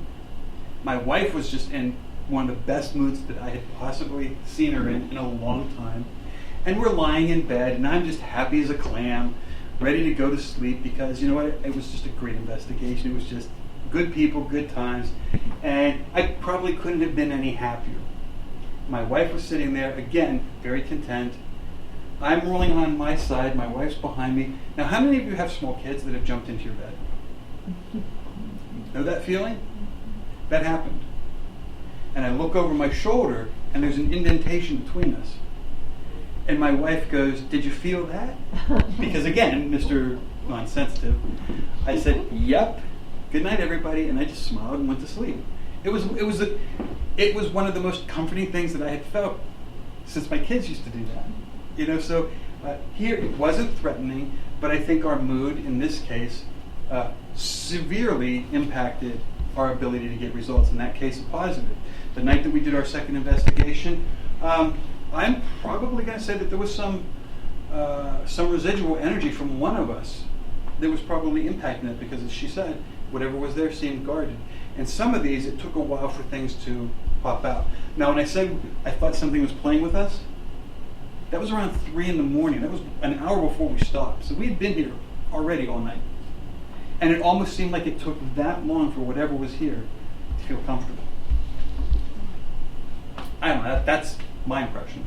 My wife was just in one of the best moods that I had possibly seen her in a long time. And we're lying in bed, and I'm just happy as a clam, ready to go to sleep because, you know what, it was just a great investigation. It was just good people, good times, and I probably couldn't have been any happier. My wife was sitting there, again, very content. I'm rolling on my side, my wife's behind me. Now, how many of you have small kids that have jumped into your bed? Know that feeling? That happened. And I look over my shoulder, and there's an indentation between us. And my wife goes, "Did you feel that?" Because again, Mr. Non-sensitive, I said, "Yep. Good night, everybody," and I just smiled and went to sleep. It was one of the most comforting things that I had felt since my kids used to do that. You know, so here it wasn't threatening, but I think our mood in this case severely impacted our ability to get results. In that case, a positive. The night that we did our second investigation, I'm probably going to say that there was some residual energy from one of us that was probably impacting it, because, as she said, whatever was there seemed guarded. And some of these, it took a while for things to pop out. Now, when I said I thought something was playing with us, that was around 3 in the morning. That was an hour before we stopped. So we had been here already all night. And it almost seemed like it took that long for whatever was here to feel comfortable. I don't know, that's my impression.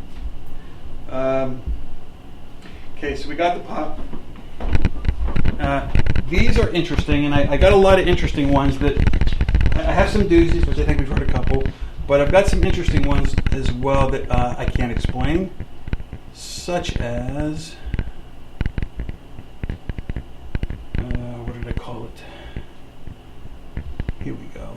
Okay, so we got the pop. These are interesting, and I got a lot of interesting ones that, I have some doozies, which I think we've heard a couple, but I've got some interesting ones as well that I can't explain, such as, what did I call it? Here we go.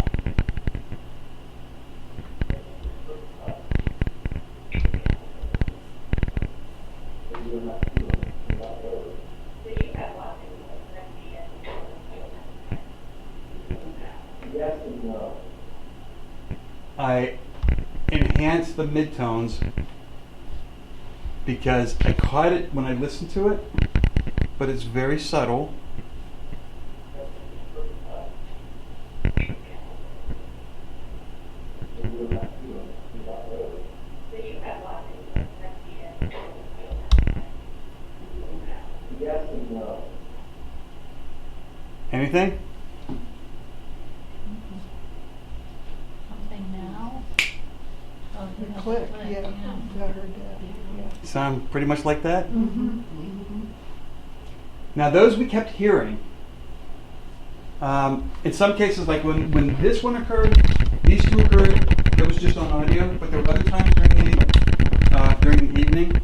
I enhanced the midtones because I caught it when I listened to it, but it's very subtle. Anything? Something now? Oh, you have Click, to yeah, I heard that, yeah. Sound pretty much like that? Mm-hmm. Now those we kept hearing. In some cases, like when this one occurred, these two occurred, it was just on audio, but there were other times during the evening.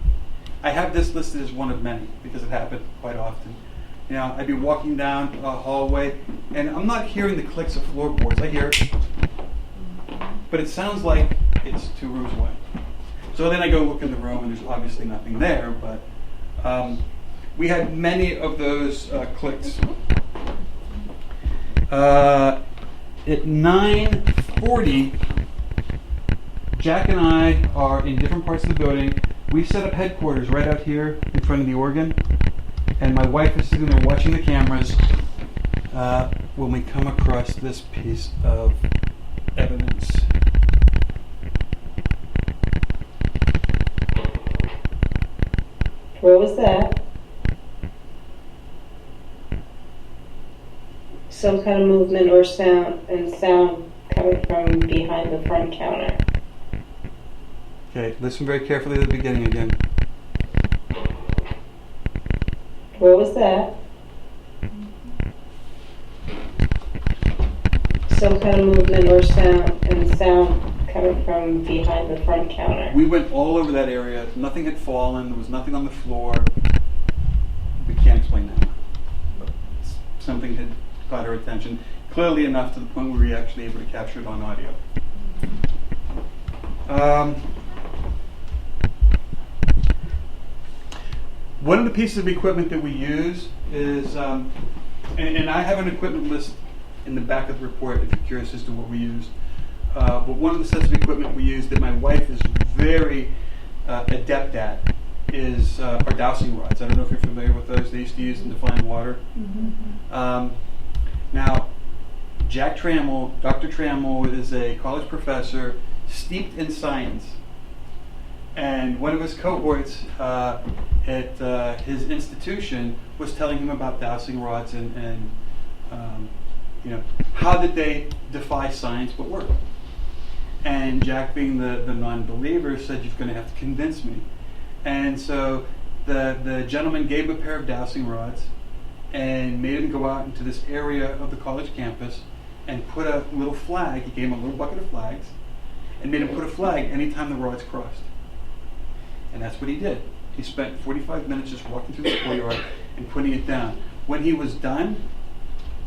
I have this listed as one of many because it happened quite often. You know, I'd be walking down a hallway, and I'm not hearing the clicks of floorboards. I hear it, but it sounds like it's 2 rooms away. So then I go look in the room, and there's obviously nothing there, but we had many of those clicks. At 9:40, Jack and I are in different parts of the building. We set up headquarters right out here in front of the organ, and my wife is sitting there watching the cameras when we come across this piece of evidence. What was that? Some kind of movement or sound coming from behind the front counter. Okay, listen very carefully to the beginning again. What was that? Some kind of movement or sound coming from behind the front counter. We went all over that area. Nothing had fallen. There was nothing on the floor. We can't explain that. But something had caught our attention, clearly enough to the point where we were actually able to capture it on audio. One of the pieces of equipment that we use is, and I have an equipment list in the back of the report if you're curious as to what we use. But one of the sets of equipment we use that my wife is very adept at is our dowsing rods. I don't know if you're familiar with those. They used to use them to find water. Mm-hmm. Now, Jack Trammell, Dr. Trammell is a college professor steeped in science. And one of his cohorts at his institution was telling him about dowsing rods and you know, how did they defy science but work? And Jack, being the non-believer, said, "You're going to have to convince me." And so the gentleman gave him a pair of dowsing rods and made him go out into this area of the college campus and put a little flag. He gave him a little bucket of flags and made him put a flag anytime the rods crossed. And that's what he did. He spent 45 minutes just walking through the schoolyard and putting it down. When he was done,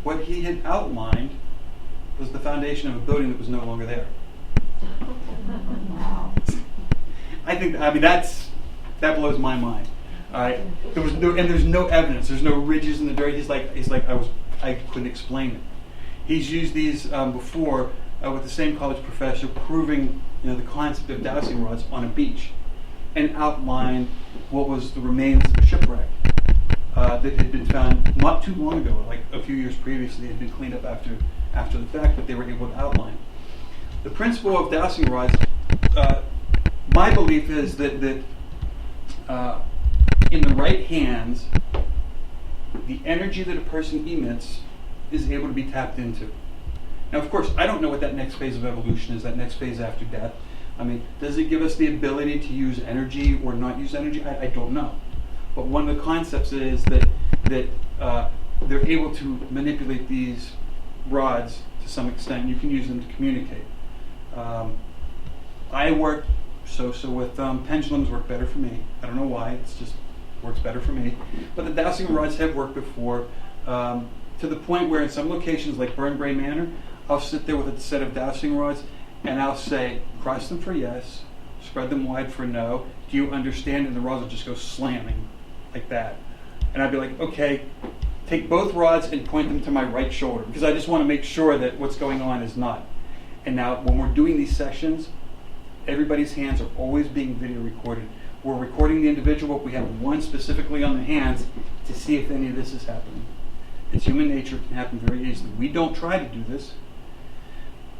what he had outlined was the foundation of a building that was no longer there. That blows my mind. All right, there's no evidence. There's no ridges in the dirt. He's like I couldn't explain it. He's used these before with the same college professor, proving the concept of dowsing rods on a beach, and outlined what was the remains of a shipwreck that had been found not too long ago, like a few years previously. It had been cleaned up after the fact, but they were able to outline the principle of dowsing rods. My belief is that in the right hands, the energy that a person emits is able to be tapped into. Now, of course, I don't know what that next phase of evolution is, that next phase after death. I mean, does it give us the ability to use energy or not use energy? I don't know. But one of the concepts is that they're able to manipulate these rods to some extent. You can use them to communicate. I work so with pendulums work better for me. I don't know why. It's just works better for me. But the dowsing rods have worked before, to the point where in some locations like Burn Bray Manor, I'll sit there with a set of dowsing rods and I'll say, cross them for yes, spread them wide for no. Do you understand? And the rods will just go slamming like that. And I'd be like, okay, take both rods and point them to my right shoulder, because I just want to make sure that what's going on is not. And now when we're doing these sessions, everybody's hands are always being video recorded. We're recording the individual, but we have one specifically on the hands to see if any of this is happening. It's human nature. It can happen very easily. We don't try to do this,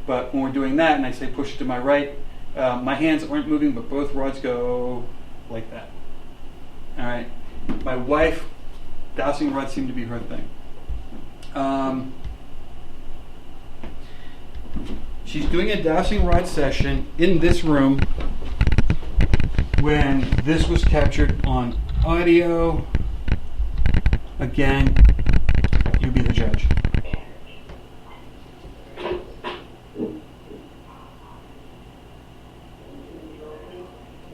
but when we're doing that and I say push it to my right, my hands aren't moving, but both rods go like that. All right. My wife, dowsing rods seem to be her thing. She's doing a dowsing rod session in this room when this was captured on audio. Again, you be the judge.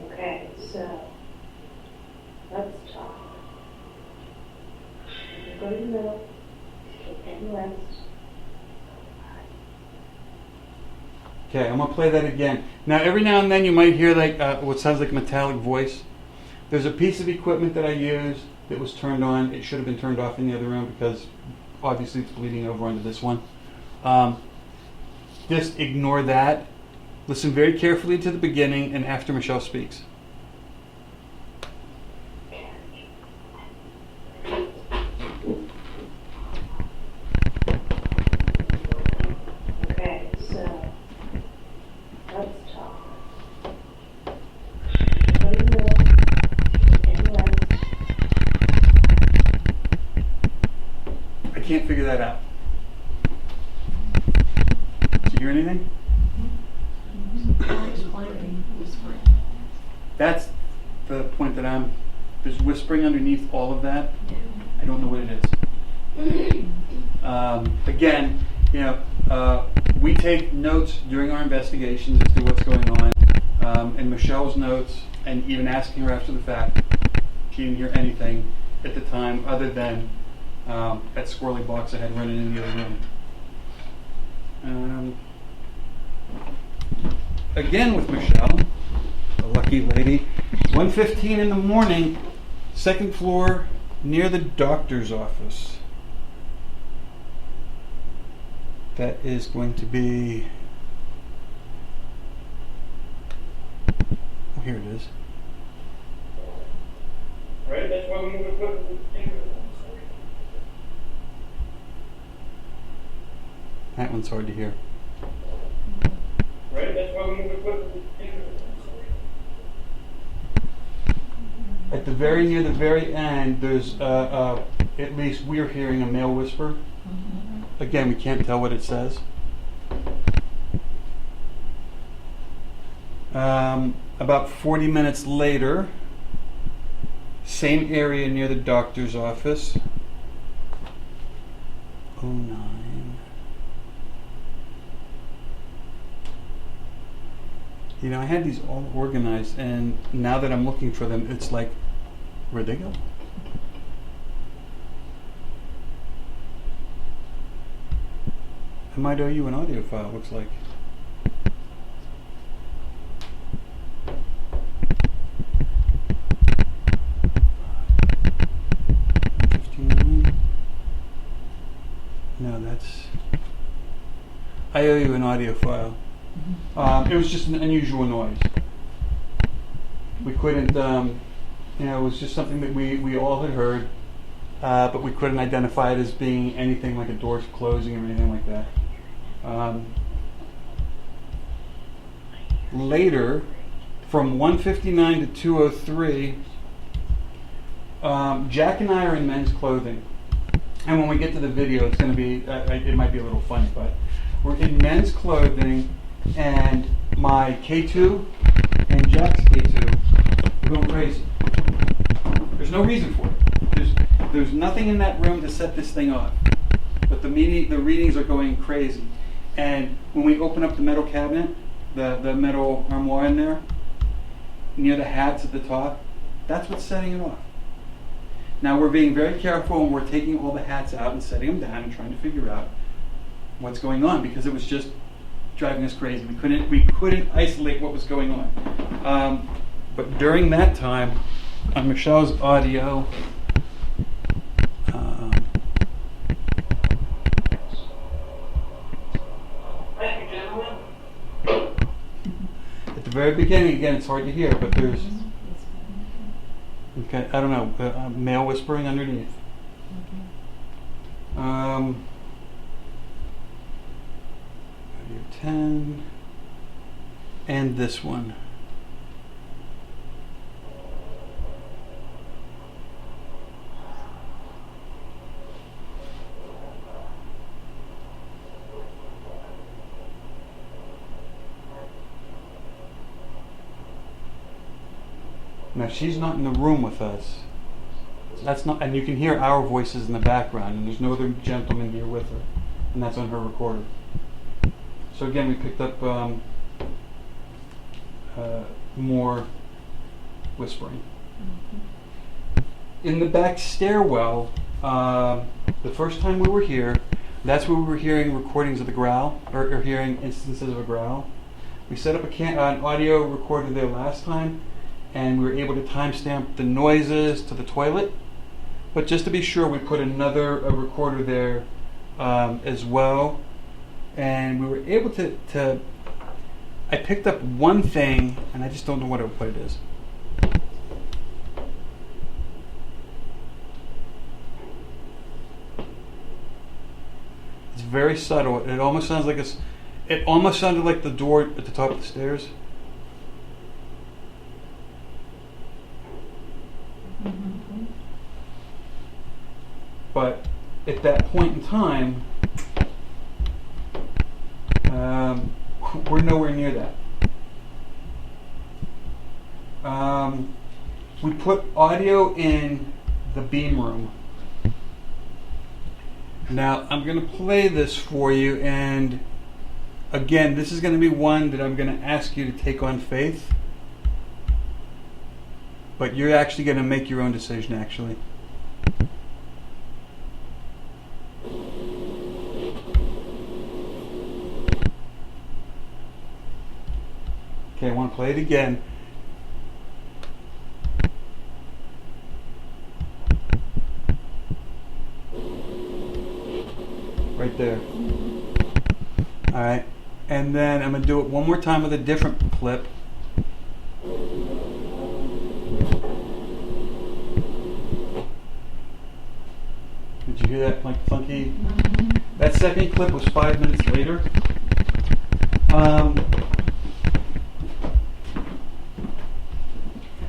Okay, so let's talk. Go to the middle, take any rest. Okay, I'm going to play that again. Now, every now and then you might hear like what sounds like a metallic voice. There's a piece of equipment that I use that was turned on. It should have been turned off in the other room because obviously it's bleeding over onto this one. Just ignore that. Listen very carefully to the beginning and after Michelle speaks. Okay, so let's talk. Go to the middle, take any rest. I can't figure that out. Did you hear anything? That's the point that there's whispering underneath all of that. I don't know what it is. Again, we take notes during our investigations as to what's going on. And Michelle's notes, and even asking her after the fact, she didn't hear anything at the time other than that squirrely box I had running in the other room. Again with Michelle, the lucky lady, 1:15 in the morning, second floor near the doctor's office. That is going to be, oh, here it is. Right, that's why we need to put the finger. That one's hard to hear. Right, that's why we need to put the finger. At the very near the very end, there's at least we're hearing a male whisper. Again, we can't tell what it says. About 40 minutes later, same area near the doctor's office. 09. I had these all organized, and now that I'm looking for them, it's like Where'd they go? I might owe you an audio file, looks like. No, that's... I owe you an audio file. It was just an unusual noise. We couldn't, it was just something that we all had heard, but we couldn't identify it as being anything like a door closing or anything like that. Later, from 1:59 to 2:03, Jack and I are in men's clothing. And when we get to the video, it's going to be, it might be a little funny, but we're in men's clothing, and my K2 and Jack's K2 are going crazy. There's no reason for it. There's nothing in that room to set this thing off. But the readings are going crazy. And when we open up the metal cabinet, the metal armoire in there, near the hats at the top, that's what's setting it off. Now we're being very careful and we're taking all the hats out and setting them down and trying to figure out what's going on, because it was just driving us crazy. We couldn't isolate what was going on. But during that time, on Michelle's audio, at the very beginning, again, it's hard to hear, but there's, okay, I don't know, male whispering underneath. Audio 10, and this one. Now she's not in the room with us. That's not, and you can hear our voices in the background, and there's no other gentleman here with her, and that's on her recorder. So again, we picked up more whispering. In the back stairwell, the first time we were here, that's where we were hearing recordings of the growl, or hearing instances of a growl. We set up an audio recorder there last time, and we were able to timestamp the noises to the toilet. But just to be sure, we put another recorder there as well. And we were able to I picked up one thing, and I just don't know what it is. It's very subtle. It almost sounds like it almost sounded like the door at the top of the stairs. But at that point in time, we're nowhere near that. We put audio in the beam room. Now I'm going to play this for you, and again, this is going to be one that I'm going to ask you to take on faith, but you're actually going to make your own decision, actually. Okay, I want to play it again. Right there. Alright, and then I'm going to do it one more time with a different clip. Did you hear that, like, funky? That second clip was 5 minutes later.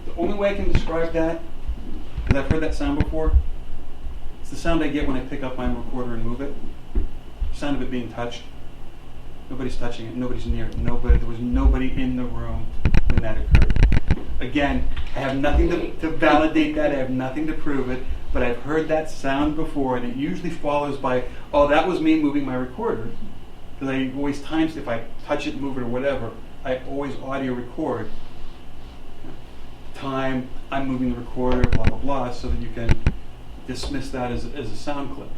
The only way I can describe that, because I've heard that sound before, it's the sound I get when I pick up my recorder and move it. The sound of it being touched. Nobody's touching it. Nobody's near it. There was nobody in the room when that occurred. Again, I have nothing to validate that. I have nothing to prove it. But I've heard that sound before, and it usually follows by, oh, that was me moving my recorder. Because I always if I touch it, move it, or whatever, I always audio record. time I'm moving the recorder, blah, blah, blah, so that you can dismiss that as a sound clip.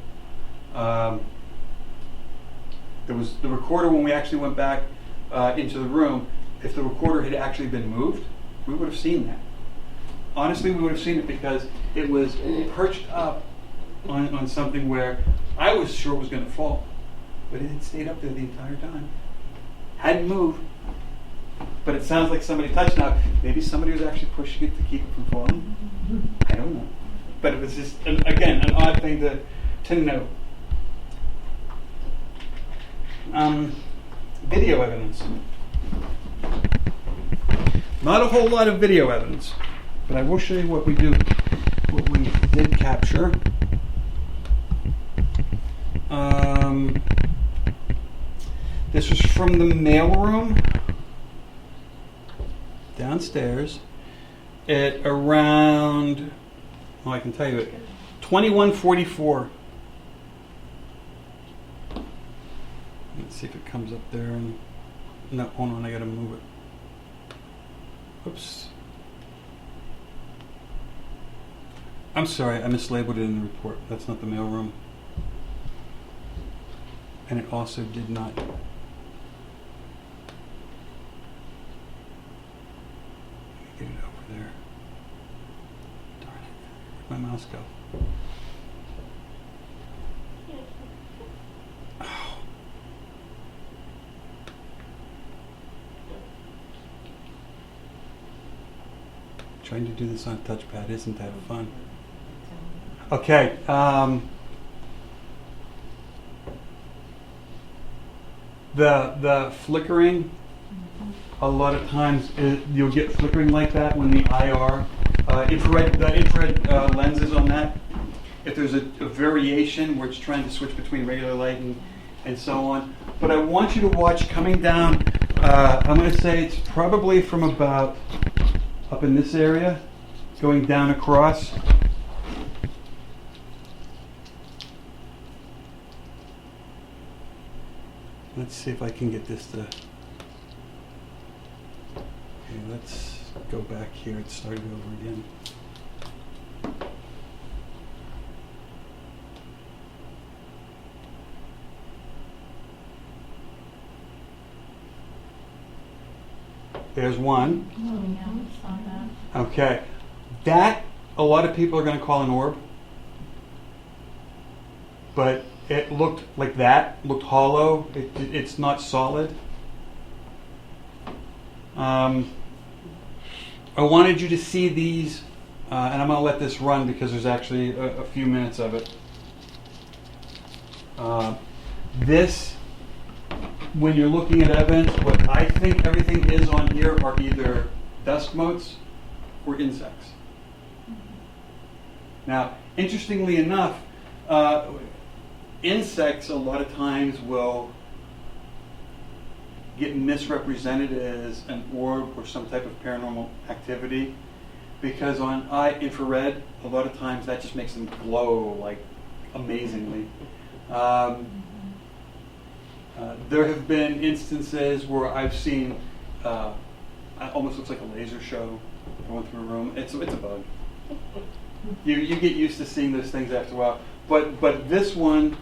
There was the recorder when we actually went back into the room. If the recorder had actually been moved, we would have seen that. Honestly, we would have seen it because it was perched up on something where I was sure it was going to fall. But it had stayed up there the entire time. Hadn't moved. But it sounds like somebody touched now. Maybe somebody was actually pushing it to keep it from falling. I don't know. But it was just, again, an odd thing to note. Video evidence. Not a whole lot of video evidence, but I will show you what we did capture. This was from the mailroom downstairs at around, well, I can tell you it, 21:44. Let's see if it comes up there. And no, hold on, I gotta move it. Oops. I'm sorry, I mislabeled it in the report. That's not the mailroom. And it also did not. Get it over there. Darn it. Where'd my mouse go? Oh. Trying to do this on a touchpad isn't that fun. Okay. The flickering, a lot of times you'll get flickering like that when the infrared lenses on that. If there's a variation where it's trying to switch between regular light and so on. But I want you to watch coming down, I'm going to say it's probably from about up in this area, going down across. Let's see if I can get this to... Okay, let's go back here and start it over again. There's one. Okay. That, a lot of people are going to call an orb. But it looked like that, looked hollow. It's not solid. I wanted you to see these, and I'm going to let this run because there's actually a few minutes of it. This, when you're looking at evidence, what I think everything is on here are either dust motes or insects. Now, interestingly enough, insects a lot of times will get misrepresented as an orb or some type of paranormal activity because on infrared, a lot of times that just makes them glow like amazingly. There have been instances where I've seen it almost looks like a laser show going through a room. It's a bug. You get used to seeing those things after a while. But this one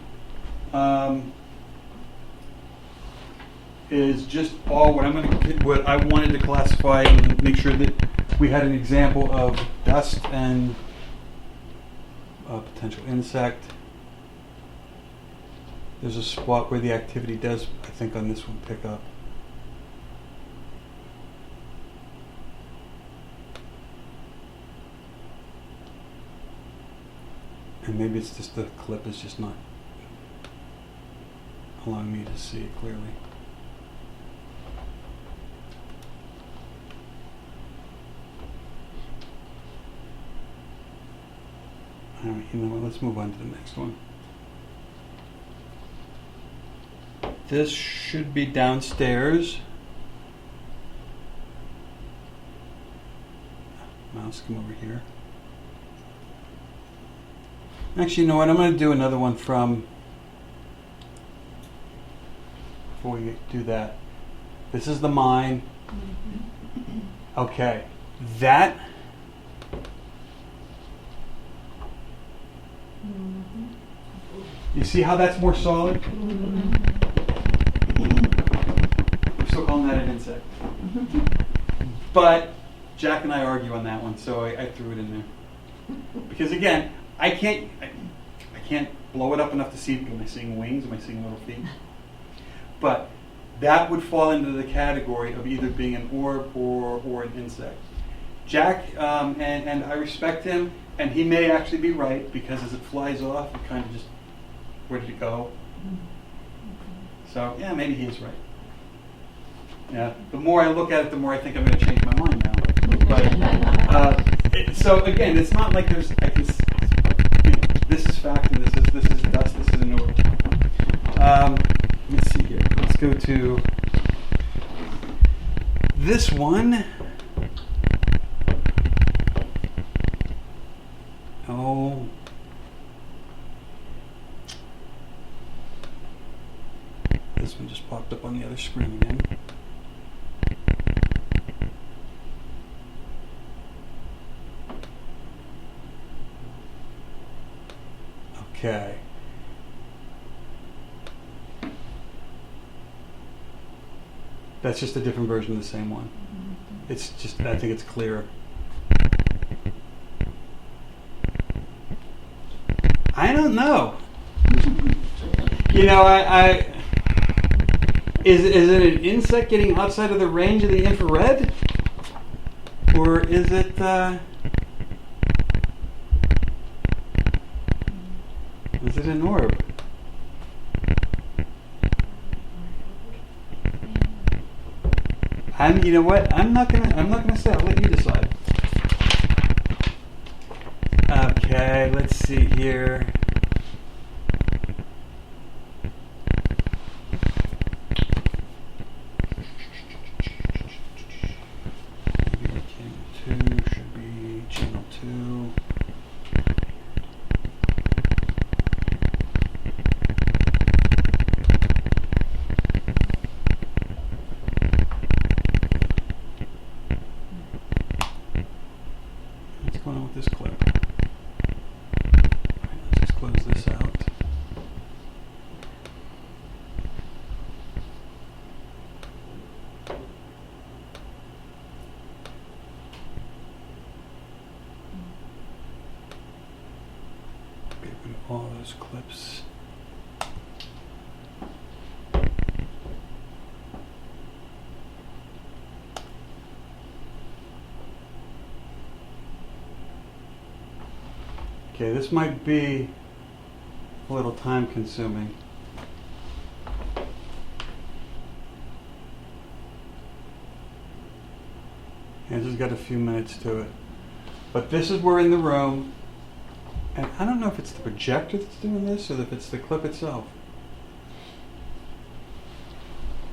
is just all what I wanted to classify and make sure that we had an example of dust and a potential insect. There's a spot where the activity does, I think, on this one pick up. And maybe it's just the clip is just not allowing me to see it clearly. All right, you know what? Let's move on to the next one. This should be downstairs. Mouse, come over here. Actually, you know what? I'm going to do another one from... Before we do that. This is the mine. Okay. That see how that's more solid? We're still calling that an insect. But Jack and I argue on that one, so I threw it in there. Because again, I can't blow it up enough to see, am I seeing wings, am I seeing little feet? But that would fall into the category of either being an orb or an insect. Jack, and I respect him, and he may actually be right, because as it flies off, it kind of just, where did it go? So, yeah, maybe he is right. Yeah, the more I look at it, the more I think I'm going to change my mind now. But, so again, it's not like there's, this is fact, and this is dust, this is an orb. Let's see here. Let's go to this one. Oh. This one just popped up on the other screen again. Okay. That's just a different version of the same one. It's just, I think it's clearer. I don't know. You know, is it an insect getting outside of the range of the infrared? Or is it, is it an orb? You know what? I'm not gonna say. I'll let you decide. Okay, let's see here. Channel 2 should be channel 2. What's going on with this clip? Alright, let's just close this out. Get rid of all those clips. Okay, this might be a little time consuming. And just got a few minutes to it. But this is we're in the room, and I don't know if it's the projector that's doing this or if it's the clip itself.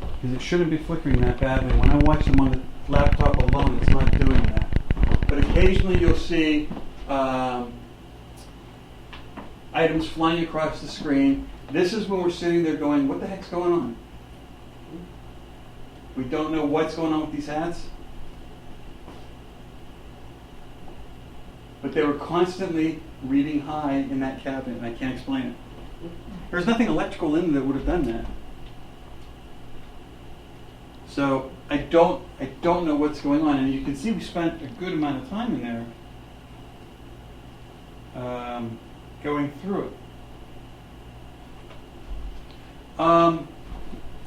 Because it shouldn't be flickering that badly. When I watch them on the laptop alone, it's not doing that. But occasionally you'll see items flying across the screen. This is when we're sitting there going, what the heck's going on? We don't know what's going on with these hats. But they were constantly reading high in that cabinet, and I can't explain it. There's nothing electrical in there that would have done that. So I don't know what's going on, and you can see we spent a good amount of time in there going through it.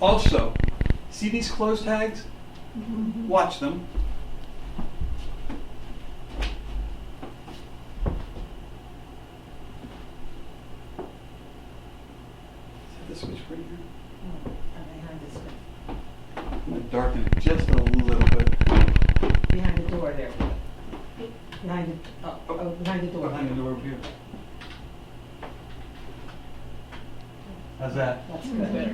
Also, see these close tags? Watch them. Is that the switch right here? Behind the screen. I'm going to darken it just a little bit. Behind the door there. Behind the door. Behind the door over here. How's that? That's good. Yeah.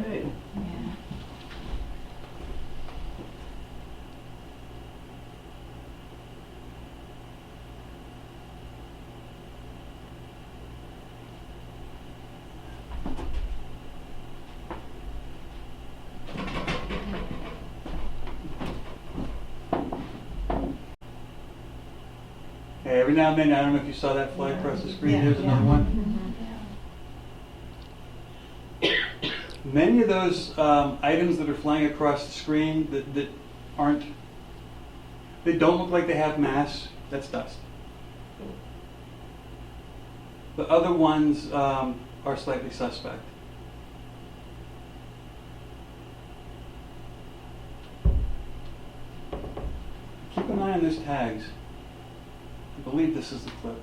Hey, every now and then, I don't know if you saw that fly across the screen. Yeah, There's yeah. another one. Many of those items that are flying across the screen that aren't, they don't look like they have mass, that's dust. The other ones are slightly suspect. Keep an eye on those tags. I believe this is the clip.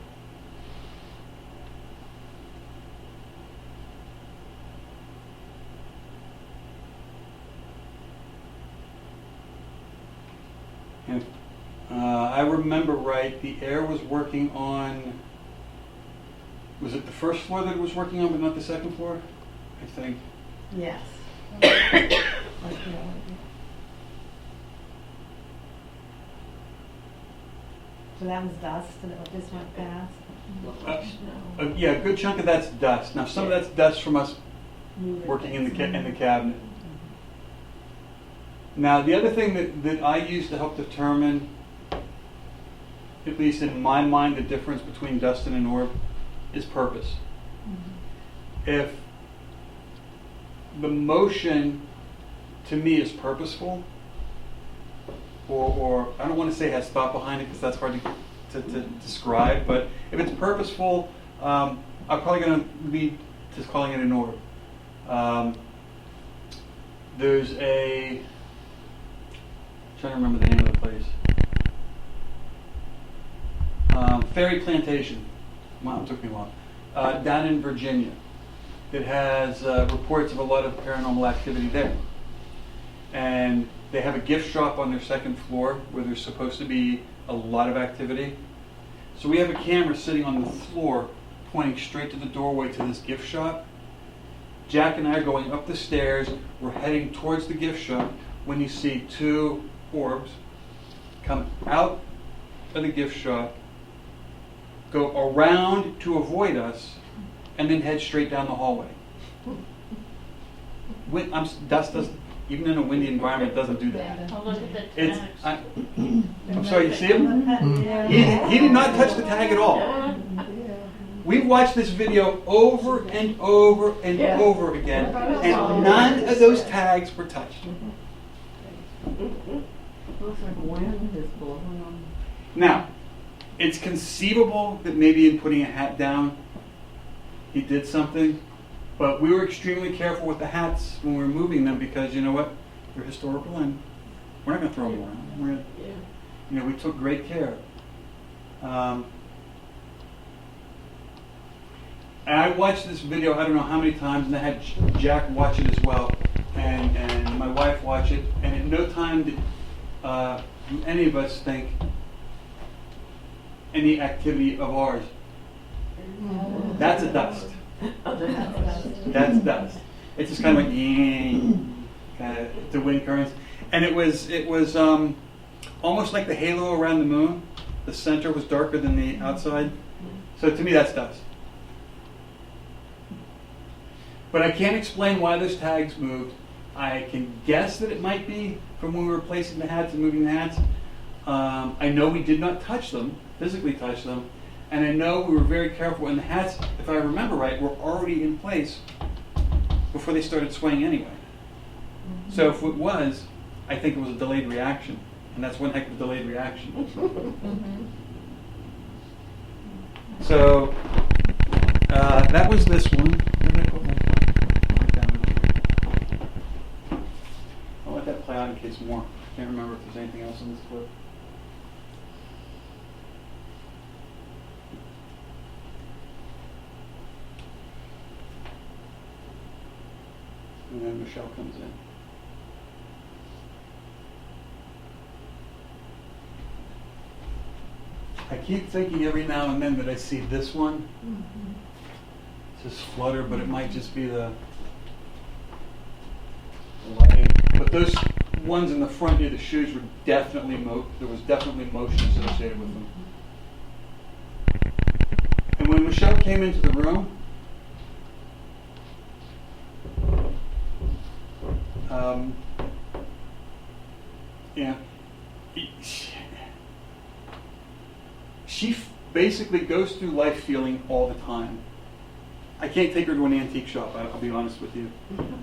If I remember right, the air was working on, was it the first floor that it was working on, but not the second floor? I think. Yes. So that was dust and it just went past? Yeah, a good chunk of that's dust. Now, some of that's dust from us Moving working in the things. in the cabinet. Now, the other thing that I use to help determine, at least in my mind, the difference between dust and an orb is purpose. If the motion to me is purposeful, or I don't want to say has thought behind it because that's hard to describe, but if it's purposeful, I'm probably going to lead to calling it an orb. There's I'm trying to remember the name of the place. Fairy Plantation. Wow, it took me a while. Down in Virginia. It has reports of a lot of paranormal activity there. And they have a gift shop on their second floor where there's supposed to be a lot of activity. So we have a camera sitting on the floor pointing straight to the doorway to this gift shop. Jack and I are going up the stairs. We're heading towards the gift shop when you see two orbs come out of the gift shop, go around to avoid us, and then head straight down the hallway. Dust does, even in a windy environment, doesn't do that. Oh, look at the It's. tags. I'm sorry, you see him? He did not touch the tag at all. We've watched this video over and over and over again, and none of those tags were touched. Looks like wind is blowing on. Now, it's conceivable that maybe in putting a hat down, he did something, but we were extremely careful with the hats when we were moving them because you know what? They're historical and we're not going to throw them around. We're gonna, we took great care. And I watched this video I don't know how many times, and I had Jack watch it as well, and my wife watch it, and at no time did any of us think any activity of ours. That's a dust. That's dust. It's just kind of like the wind currents, and it was almost like the halo around the moon. The center was darker than the outside, so to me that's dust. But I can't explain why those tags moved. I can guess that it might be from when we were placing the hats and moving the hats. I know we did not touch them, physically touch them, and I know we were very careful. And the hats, if I remember right, were already in place before they started swaying anyway. So if it was, I think it was a delayed reaction, and that's one heck of a delayed reaction. So that was this one. Where did I put my down? I'll let that play out in case more. I can't remember if there's anything else in this clip. And then Michelle comes in. I keep thinking every now and then that I see this one just flutter, but it might just be the lighting. But those ones in the front near the shoes were definitely there was definitely motion associated with them. And when Michelle came into the room, she basically goes through life feeling all the time. I can't take her to an antique shop, I'll be honest with you.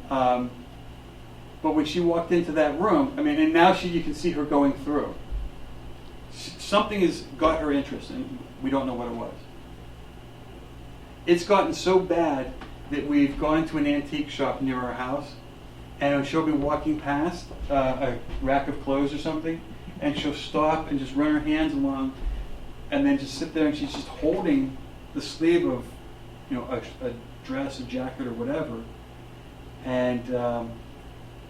But when she walked into that room, I mean, and now you can see her going through. Something has got her interest, and we don't know what it was. It's gotten so bad that we've gone to an antique shop near our house, and she'll be walking past a rack of clothes or something, and she'll stop and just run her hands along, and then just sit there, and she's just holding the sleeve of, a dress, a jacket, or whatever, and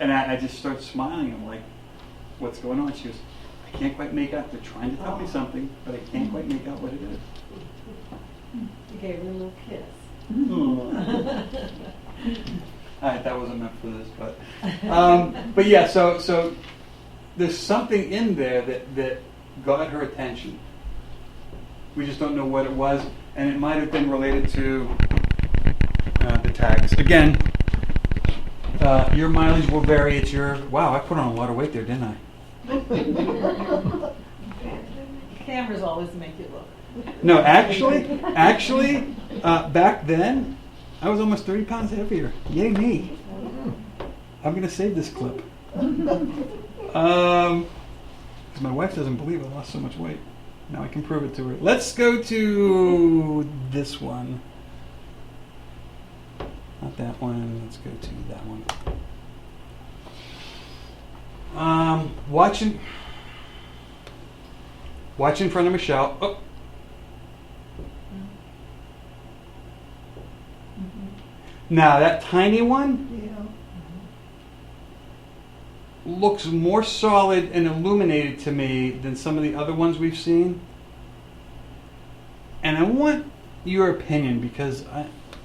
I just start smiling. I'm like, "What's going on?" She goes, "I can't quite make out. They're trying to tell me something, but I can't quite make out what it is." You gave her a little kiss. All right, that wasn't meant for this, but yeah. So there's something in there that got her attention. We just don't know what it was, and it might have been related to the tags. Again, your mileage will vary. It's your wow. I put on a lot of weight there, didn't I? Cameras always make you look. No, actually, back then, I was almost 30 pounds heavier. Yay me! I'm gonna save this clip. Because my wife doesn't believe I lost so much weight. Now I can prove it to her. Let's go to this one. Not that one. Let's go to that one. Watch in front of Michelle. Oh. Now that tiny one looks more solid and illuminated to me than some of the other ones we've seen. And I want your opinion because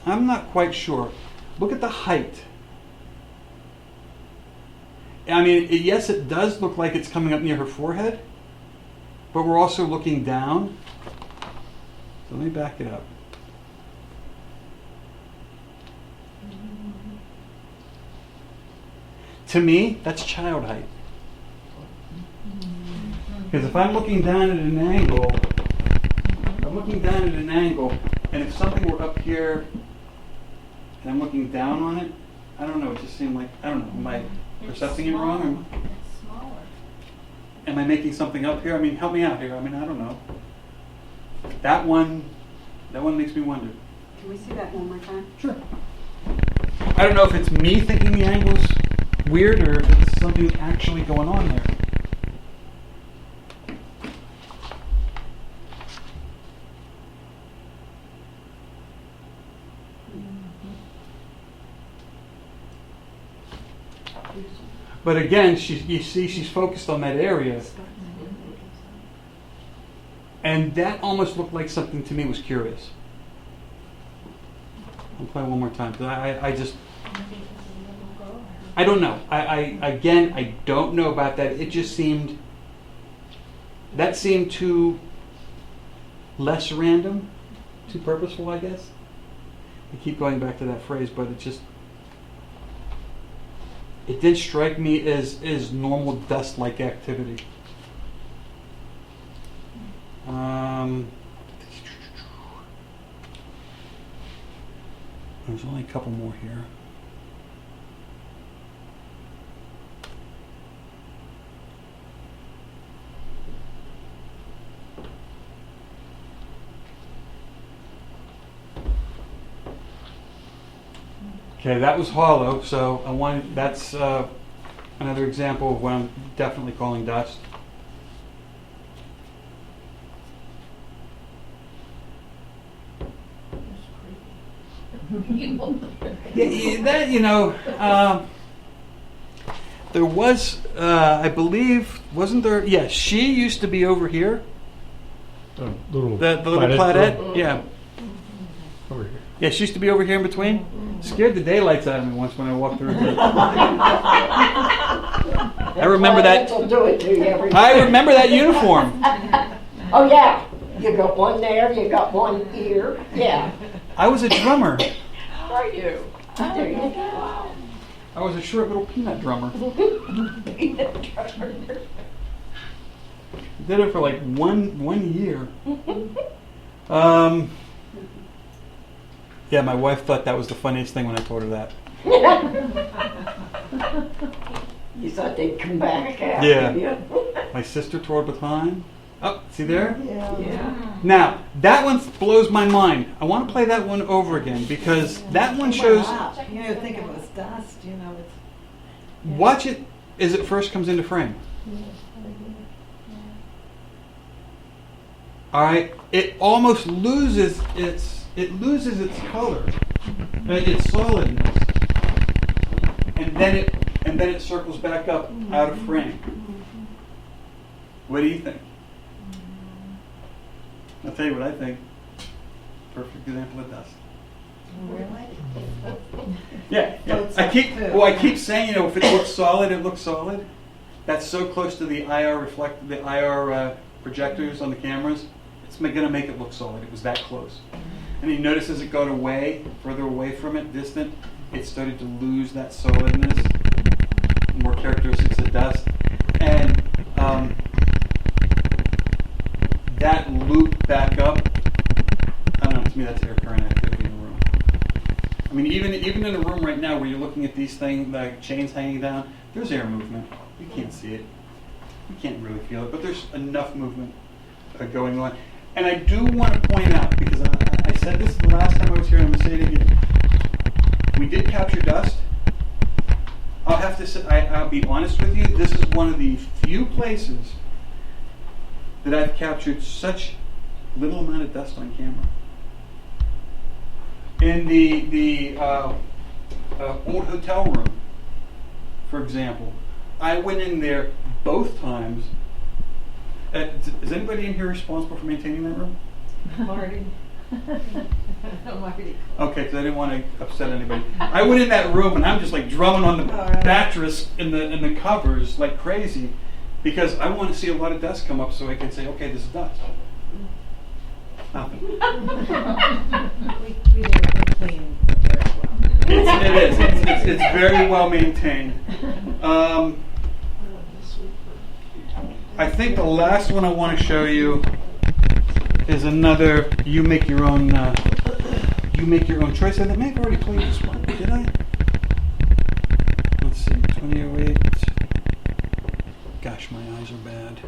I'm not quite sure. Look at the height. I mean, yes, it does look like it's coming up near her forehead, but we're also looking down. So let me back it up. To me, that's child height. Because if I'm looking down at an angle, and if something were up here, and I'm looking down on it, I don't know, it just seemed like, I don't know, am I percepting it wrong? It's smaller. Am I making something up here? I mean, help me out here. I mean, I don't know. That one makes me wonder. Can we see that one more time? Sure. I don't know if it's me thinking the angle's weird or if it's something actually going on there. But again, you see she's focused on that area. And that almost looked like something to me was curious. I'll play one more time because I don't know. I don't know about that. It just seemed too less random, too purposeful, I guess. I keep going back to that phrase, but it did strike me as normal dust-like activity. There's only a couple more here. Okay, that was hollow, so that's another example of what I'm definitely calling dust. There was, I believe, wasn't there? Yeah, she used to be over here. The little plaidette, yeah. Over here. Yeah, she used to be over here in between. Scared the daylights out of me once when I walked through here. I remember that. Will do it to you every I remember that uniform. Oh yeah, you got one there, you got one here, yeah. I was a drummer. How are you? There you go. I was a short little peanut drummer. Did it for like one year. Yeah, my wife thought that was the funniest thing when I told her that. You thought they'd come back after Yeah. you? My sister tore a baton. Oh, see there? Yeah. Now, that one blows my mind. I want to play that one over again because that one shows. You know, think if it was dust, you know, it's. Watch it as it first comes into frame. All right, it almost loses its color, its solidness, and then it circles back up out of frame. What do you think? I'll tell you what I think. Perfect example of dust. Yeah. I keep saying, you know, if it looks solid, it looks solid. That's so close to the IR projectors on the cameras. It's going to make it look solid. It was that close. And you notice as it got further away from it, distant, it started to lose that solidness, more characteristics of dust, and that loop back up. I don't know. To me, that's air current activity in the room. I mean, even in a room right now where you're looking at these things, like chains hanging down, there's air movement. You can't see it. You can't really feel it, but there's enough movement going on. And I do want to point out, because I said this the last time I was here, and I'm going to say it again. We did capture dust. I'll have to say, I'll be honest with you, this is one of the few places that I've captured such little amount of dust on camera. In the old hotel room, for example, I went in there both times. Is anybody in here responsible for maintaining that room? Marty. Marty. Okay, because I didn't want to upset anybody. I went in that room and I'm just like drumming on the mattress in the covers like crazy, because I want to see a lot of dust come up so I can say, okay, this is dust. Nothing. We clean very well. It is. It's very well maintained. I think the last one I want to show you is another you make your own choice. I may have already played this one. Did I? Let's see, 2008. Gosh, my eyes are bad.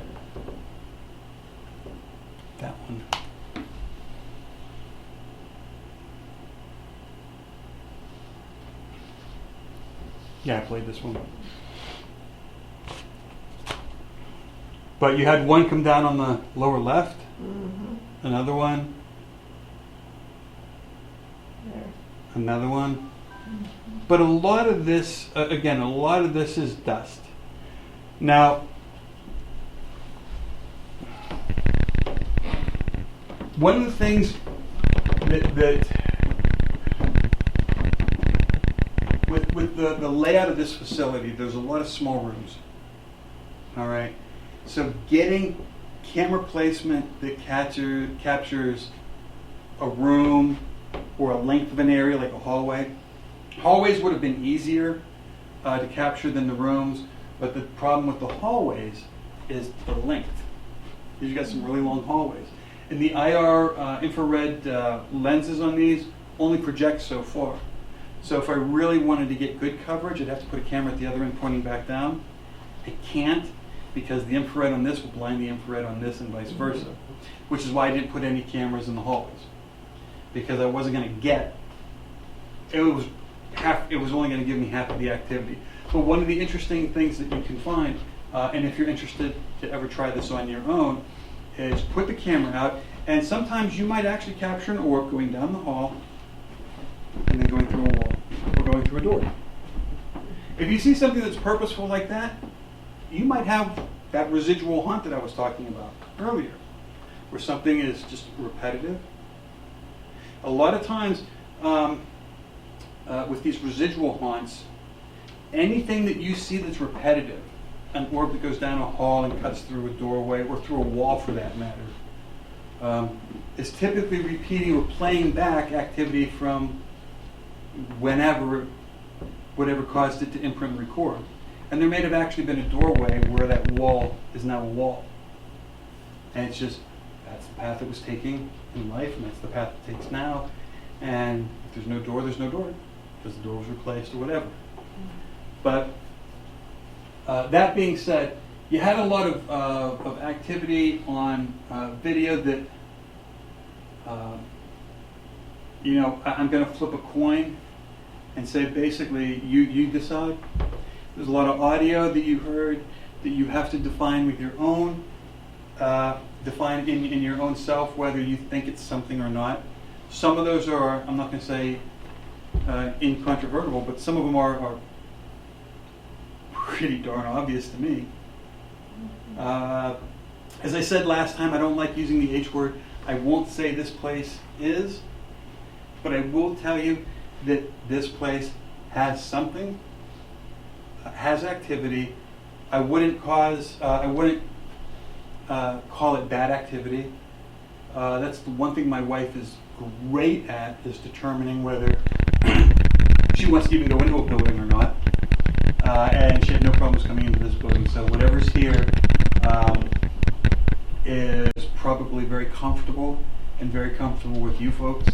That one. Yeah, I played this one. But you had one come down on the lower left, another one, another one. But a lot of this, again, a lot of this is dust. Now, one of the things that with the layout of this facility, there's a lot of small rooms. All right. So getting camera placement that captures a room or a length of an area like a hallway. Hallways would have been easier to capture than the rooms, but the problem with the hallways is the length. You've got some really long hallways. And the IR infrared lenses on these only project so far. So if I really wanted to get good coverage, I'd have to put a camera at the other end pointing back down. I can't, because the infrared on this will blind the infrared on this and vice versa, which is why I didn't put any cameras in the hallways, because I wasn't going to get, it was only going to give me half of the activity. But one of the interesting things that you can find, and if you're interested to ever try this on your own, is put the camera out, and sometimes you might actually capture an orb going down the hall and then going through a wall or going through a door. If you see something that's purposeful like that, you might have that residual haunt that I was talking about earlier, where something is just repetitive. A lot of times with these residual haunts, anything that you see that's repetitive, an orb that goes down a hall and cuts through a doorway, or through a wall for that matter, is typically repeating or playing back activity from whatever caused it to imprint and record. And there may have actually been a doorway where that wall is now a wall. And it's just, that's the path it was taking in life, and that's the path it takes now. And If there's no door, there's no door, because the door was replaced or whatever. But that being said, you had a lot of activity on video that, I'm going to flip a coin and say basically you decide. There's a lot of audio that you heard that you have to define with your own, define in your own self whether you think it's something or not. Some of those are, I'm not going to say incontrovertible, but some of them are pretty darn obvious to me. As I said last time, I don't like using the H word. I won't say this place is, but I will tell you that this place has something, has activity. I wouldn't call it bad activity. That's the one thing my wife is great at, is determining whether she wants to even go into a building or not. And she had no problems coming into this building. So whatever's here is probably very comfortable and very comfortable with you folks.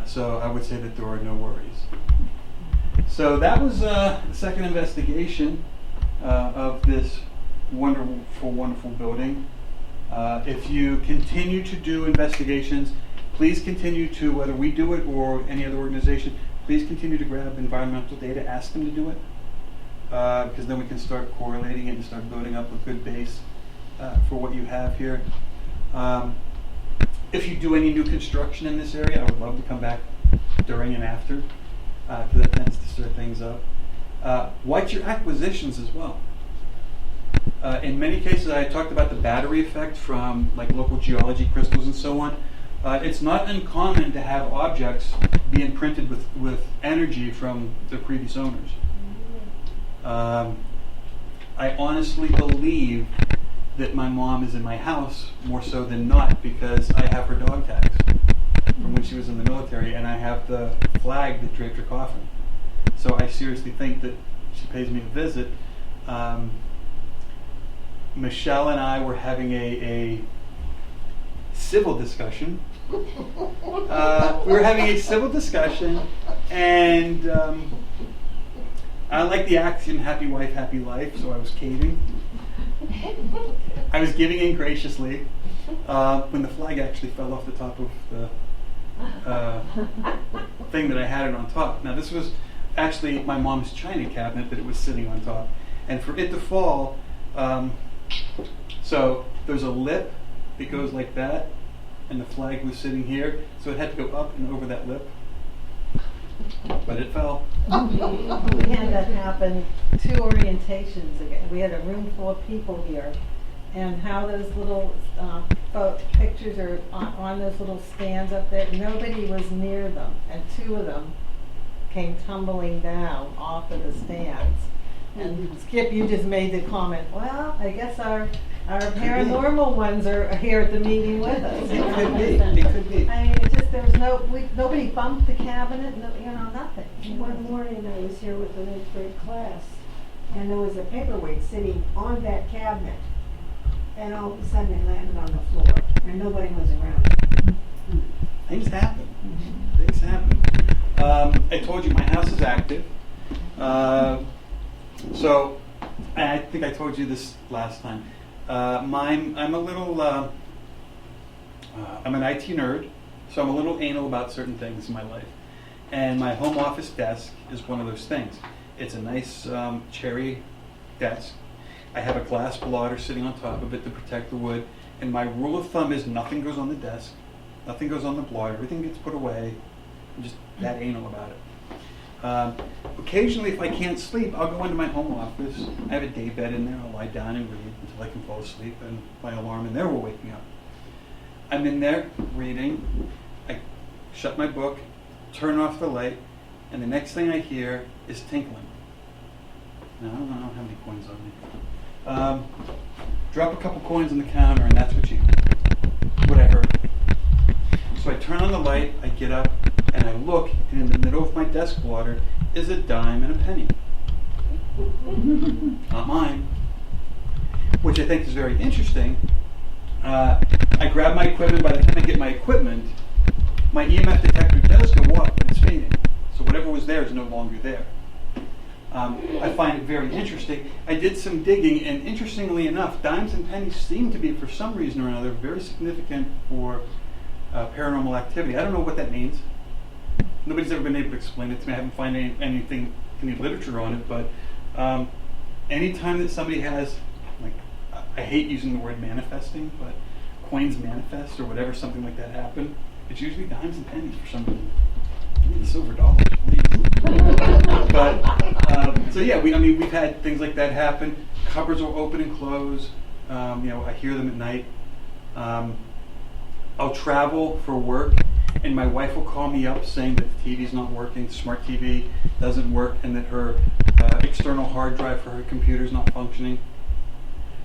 So I would say that there are no worries. So that was the second investigation of this wonderful, wonderful building. If you continue to do investigations, please continue to, whether we do it or any other organization, please continue to grab environmental data, ask them to do it, because then we can start correlating it and start building up a good base for what you have here. If you do any new construction in this area, I would love to come back during and after, because that tends to stir things up. Watch your acquisitions as well. In many cases, I talked about the battery effect from like local geology crystals and so on. It's not uncommon to have objects be imprinted with energy from the previous owners. I honestly believe that my mom is in my house more so than not, because I have her dog tags from when she was in the military, and I have the flag that draped her coffin. So I seriously think that she pays me a visit. Michelle and I were having a civil discussion. We were having a civil discussion, and I like the axiom, happy wife, happy life, so I was caving. I was giving in graciously when the flag actually fell off the top of the thing that I had it on top. Now, this was actually my mom's china cabinet that it was sitting on top. And for it to fall, so there's a lip that goes like that, and the flag was sitting here, so it had to go up and over that lip. But it fell. We had that happen 2 orientations ago. We had a room full of people here, and how those little pictures are on those little stands up there, nobody was near them, and 2 of them came tumbling down off of the stands. And Skip, you just made the comment, well, I guess our paranormal ones are here at the meeting with us. It could be. It could be. I mean, it just, there was nobody bumped the cabinet, no, nothing. One morning I was here with an 8th grade class, and there was a paperweight sitting on that cabinet, and all of a sudden it landed on the floor, and nobody was around. Things happen. Things happen. I told you my house is active. So I think I told you this last time. I'm a little, I'm an IT nerd, so I'm a little anal about certain things in my life. And my home office desk is one of those things. It's a nice cherry desk. I have a glass blotter sitting on top of it to protect the wood. And my rule of thumb is nothing goes on the desk, nothing goes on the blotter, everything gets put away. I'm just that anal about it. Occasionally, if I can't sleep, I'll go into my home office. I have a day bed in there. I'll lie down and read until I can fall asleep, and my alarm in there will wake me up. I'm in there reading. I shut my book, turn off the light, and the next thing I hear is tinkling. Now, I don't have any coins on me. Drop a couple coins on the counter, and that's what I heard. So I turn on the light, I get up, and I look, and in the middle of my desk blotter is a dime and a penny. Not mine. Which I think is very interesting. I grab my equipment. By the time I get my equipment, my EMF detector does go up, but it's fading. So whatever was there is no longer there. I find it very interesting. I did some digging, and interestingly enough, dimes and pennies seem to be, for some reason or another, very significant for paranormal activity. I don't know what that means. Nobody's ever been able to explain it to me. I haven't found any literature on it, but anytime that somebody has, like, I hate using the word manifesting, but coins manifest or whatever, something like that happen, it's usually dimes and pennies for some reason. Give me the silver dollars, please. But so yeah, we've had things like that happen. Cupboards will open and close. I hear them at night. I'll travel for work, and my wife will call me up saying that the TV's not working, the smart TV doesn't work, and that her external hard drive for her computer is not functioning.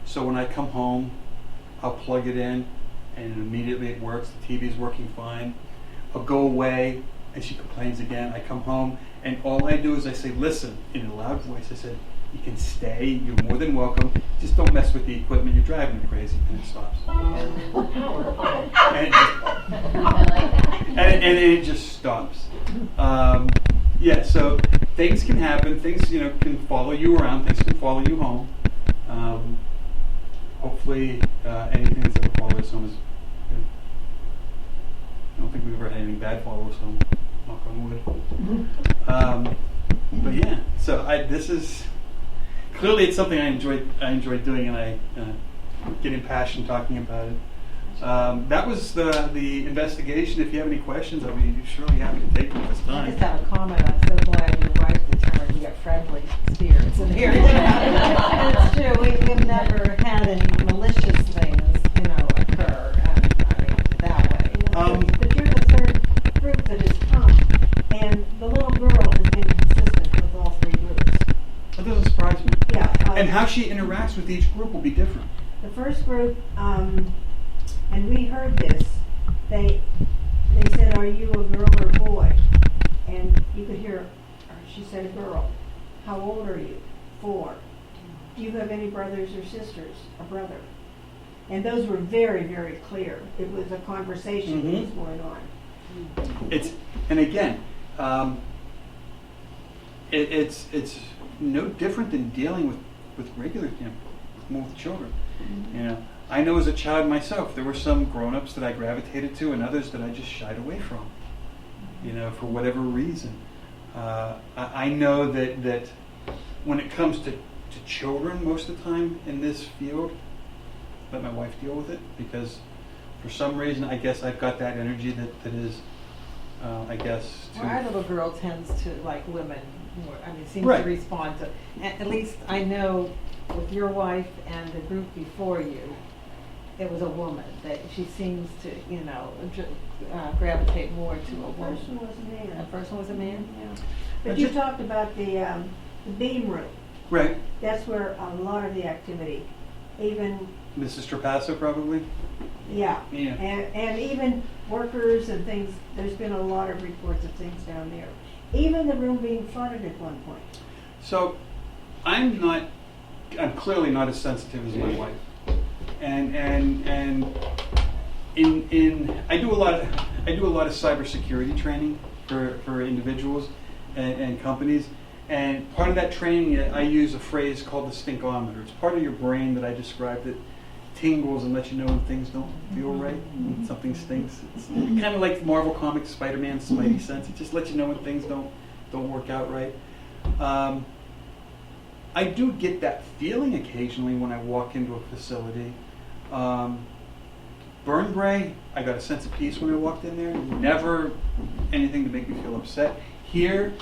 So when I come home, I'll plug it in, and immediately it works. The TV's working fine. I'll go away, and she complains again. I come home, and all I do is I say, listen, in a loud voice. I said, you can stay, you're more than welcome, just don't mess with the equipment, you're driving me crazy, and it stops. And it just stops. So things can happen, things can follow you around, things can follow you home. Hopefully anything that's ever followed us home is good. I don't think we've ever had anything bad follow us home, knock on wood. But yeah, so this is clearly it's something I enjoy doing, and I get impassioned talking about it. That was the investigation. If you have any questions, I'll be surely happy to take them at this I time. just have a comment. I'm so glad your wife determined we got friendly spirits in here. And it's true. We've never had any malicious things, occur. That way. But you're the third group that has come, and the little girl has been consistent with all three groups. That doesn't surprise me. Yeah. And how she interacts with each group will be different. The first group, and we heard this, they said, are you a girl or a boy? And you could hear, she said a girl. How old are you? 4. Do you have any brothers or sisters? A brother. And those were very, very clear. It was a conversation that was going on. It's no different than dealing with regular with children. I know as a child myself, there were some grown-ups that I gravitated to and others that I just shied away from, for whatever reason. I know that when it comes to children, most of the time in this field, let my wife deal with it, because for some reason, I guess I've got that energy that is, Our little girl tends to like women more. Seems Right. to respond to. At least I know with your wife and the group before you, it was a woman that she seems to, gravitate more to a The woman. first one was a man. The first one was a man. Yeah. But you talked about the beam room. Right. That's where a lot of the activity, even, Mrs. Trapasso, probably? yeah. Yeah. And even workers and things, there's been a lot of reports of things down there. Even the room being flooded at one point. So, I'm clearly not as sensitive as my wife. And I do a lot of cybersecurity training for individuals and companies. And part of that training, I use a phrase called the stinkometer. It's part of your brain that I described that tingles and lets you know when things don't feel right, when something stinks. It's kind of like Marvel Comics, Spider-Man's Spidey sense. It just lets you know when things don't work out right. I do get that feeling occasionally when I walk into a facility. Burn Bray, I got a sense of peace when I walked in there. Never anything to make me feel upset. Here,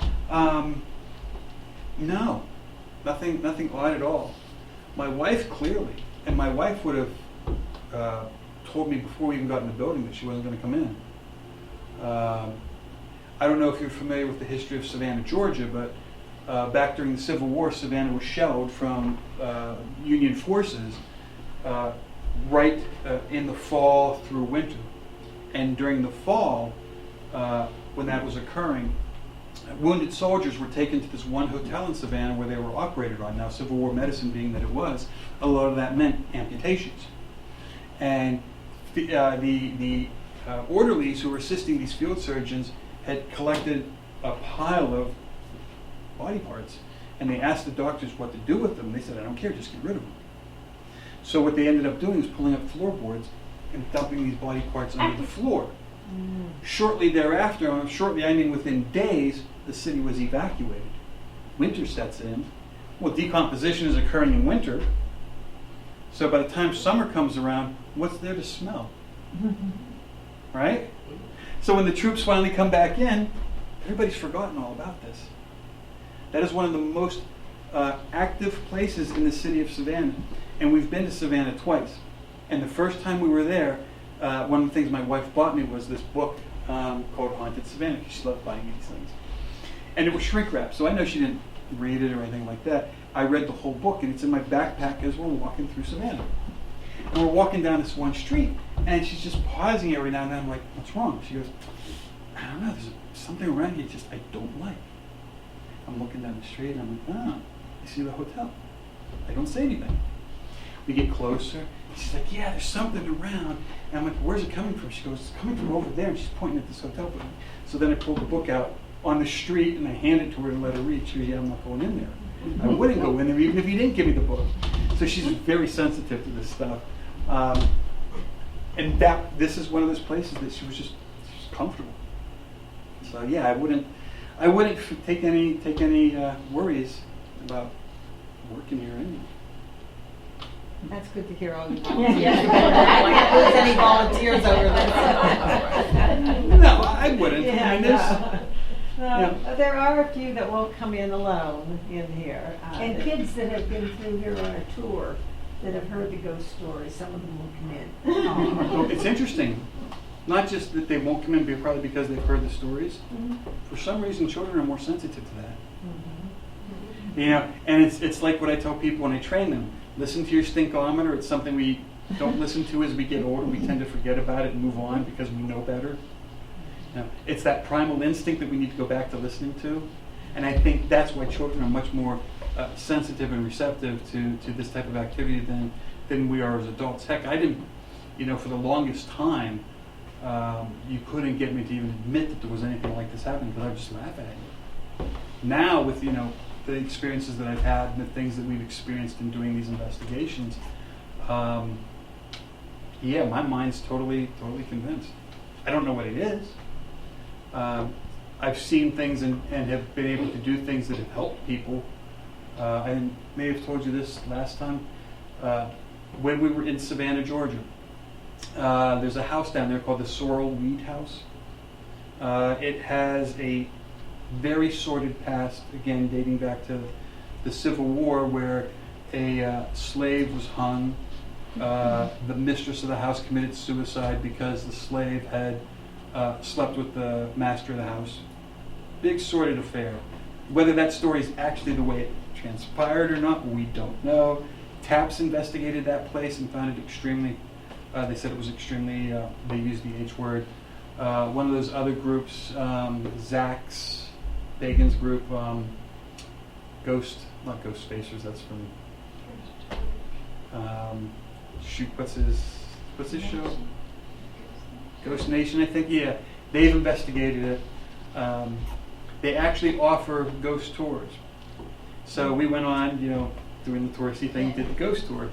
no, nothing odd at all. My wife clearly, and my wife would have told me before we even got in the building that she wasn't going to come in. I don't know if you're familiar with the history of Savannah, Georgia, but back during the Civil War, Savannah was shelled from Union forces right in the fall through winter. And during the fall, when that was occurring, wounded soldiers were taken to this one hotel in Savannah where they were operated on. Now, Civil War medicine being that it was, a lot of that meant amputations. And the orderlies who were assisting these field surgeons had collected a pile of body parts, and they asked the doctors what to do with them. They said, I don't care, just get rid of them. So what they ended up doing was pulling up floorboards and dumping these body parts onto the floor. Shortly thereafter, I mean within days, the city was evacuated. Winter sets in. Well, decomposition is occurring in winter. So by the time summer comes around, what's there to smell? Right? So when the troops finally come back in, everybody's forgotten all about this. That is one of the most active places in the city of Savannah. And we've been to Savannah twice. And the first time we were there, one of the things my wife bought me was this book called Haunted Savannah, because she loved buying me these things. And it was shrink wrapped, so I know she didn't read it or anything like that. I read the whole book, and it's in my backpack as we're walking through Savannah. And we're walking down this one street, and she's just pausing every now and then. I'm like, what's wrong? She goes, I don't know, there's something around here just I don't like. I'm looking down the street, and I'm like, oh, you see the hotel? I don't say anything. We get closer. She's like, yeah, there's something around. And I'm like, where's it coming from? She goes, it's coming from over there. And she's pointing at this hotel building. So then I pulled the book out on the street, and I handed it to her and let her read. She goes, yeah, I'm not going in there. I wouldn't go in there even if you didn't give me the book. So she's very sensitive to this stuff. And this is one of those places that she was just comfortable. So yeah, I wouldn't take any worries about working here anyway. That's good to hear all you volunteers. I can't lose any volunteers over this. No, I wouldn't. Yeah, I mean, no. There are a few that won't come in alone in here. And kids that have been through here on a tour that have heard the ghost stories, some of them will come in. Well, it's interesting. Not just that they won't come in, but probably because they've heard the stories. Mm-hmm. For some reason, children are more sensitive to that. You know, and it's like what I tell people when I train them. Listen to your stinkometer. It's something we don't listen to as we get older. We tend to forget about it and move on because we know better. You know, it's that primal instinct that we need to go back to listening to. And I think that's why children are much more sensitive and receptive to this type of activity than we are as adults. Heck, I didn't, for the longest time, you couldn't get me to even admit that there was anything like this happening because I would just laugh at you. Now with, the experiences that I've had and the things that we've experienced in doing these investigations, my mind's totally convinced. I don't know what it is. I've seen things and have been able to do things that have helped people. I may have told you this last time. When we were in Savannah, Georgia, there's a house down there called the Sorrel Weed House. It has a very sordid past, again dating back to the Civil War, where a slave was hung. The mistress of the house committed suicide because the slave had slept with the master of the house. Big sordid affair. Whether that story is actually the way it transpired or not, we don't know. TAPS investigated that place and found it extremely, they said it was extremely, they used the H word. One of those other groups, Zach's, Bacon's group, not Ghost Spacers, that's from, what's his show? Ghost Nation, I think, yeah. They've investigated it. They actually offer ghost tours. So we went on, doing the touristy thing, did the ghost tour.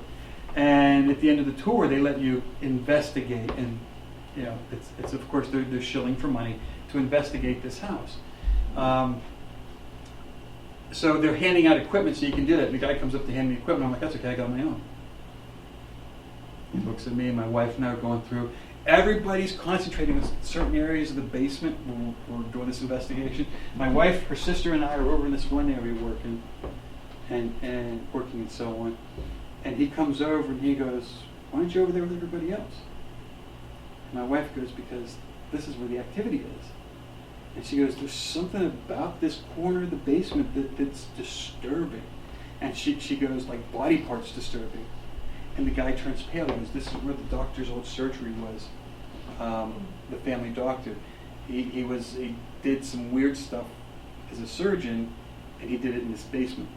And at the end of the tour, they let you investigate. And, it's of course, they're shilling for money to investigate this house. So they're handing out equipment so you can do that. And the guy comes up to hand me equipment. I'm like, that's okay, I got my own. He looks at me and my wife and I are going through. Everybody's concentrating on certain areas of the basement when we're doing this investigation. My wife, her sister, and I are over in this one area working and so on. And he comes over and he goes, why aren't you over there with everybody else? And my wife goes, because this is where the activity is. And she goes, there's something about this corner of the basement that's disturbing. And she goes, like body parts disturbing. And the guy turns pale. He goes, this is where the doctor's old surgery was. The family doctor. He did some weird stuff as a surgeon, and he did it in this basement.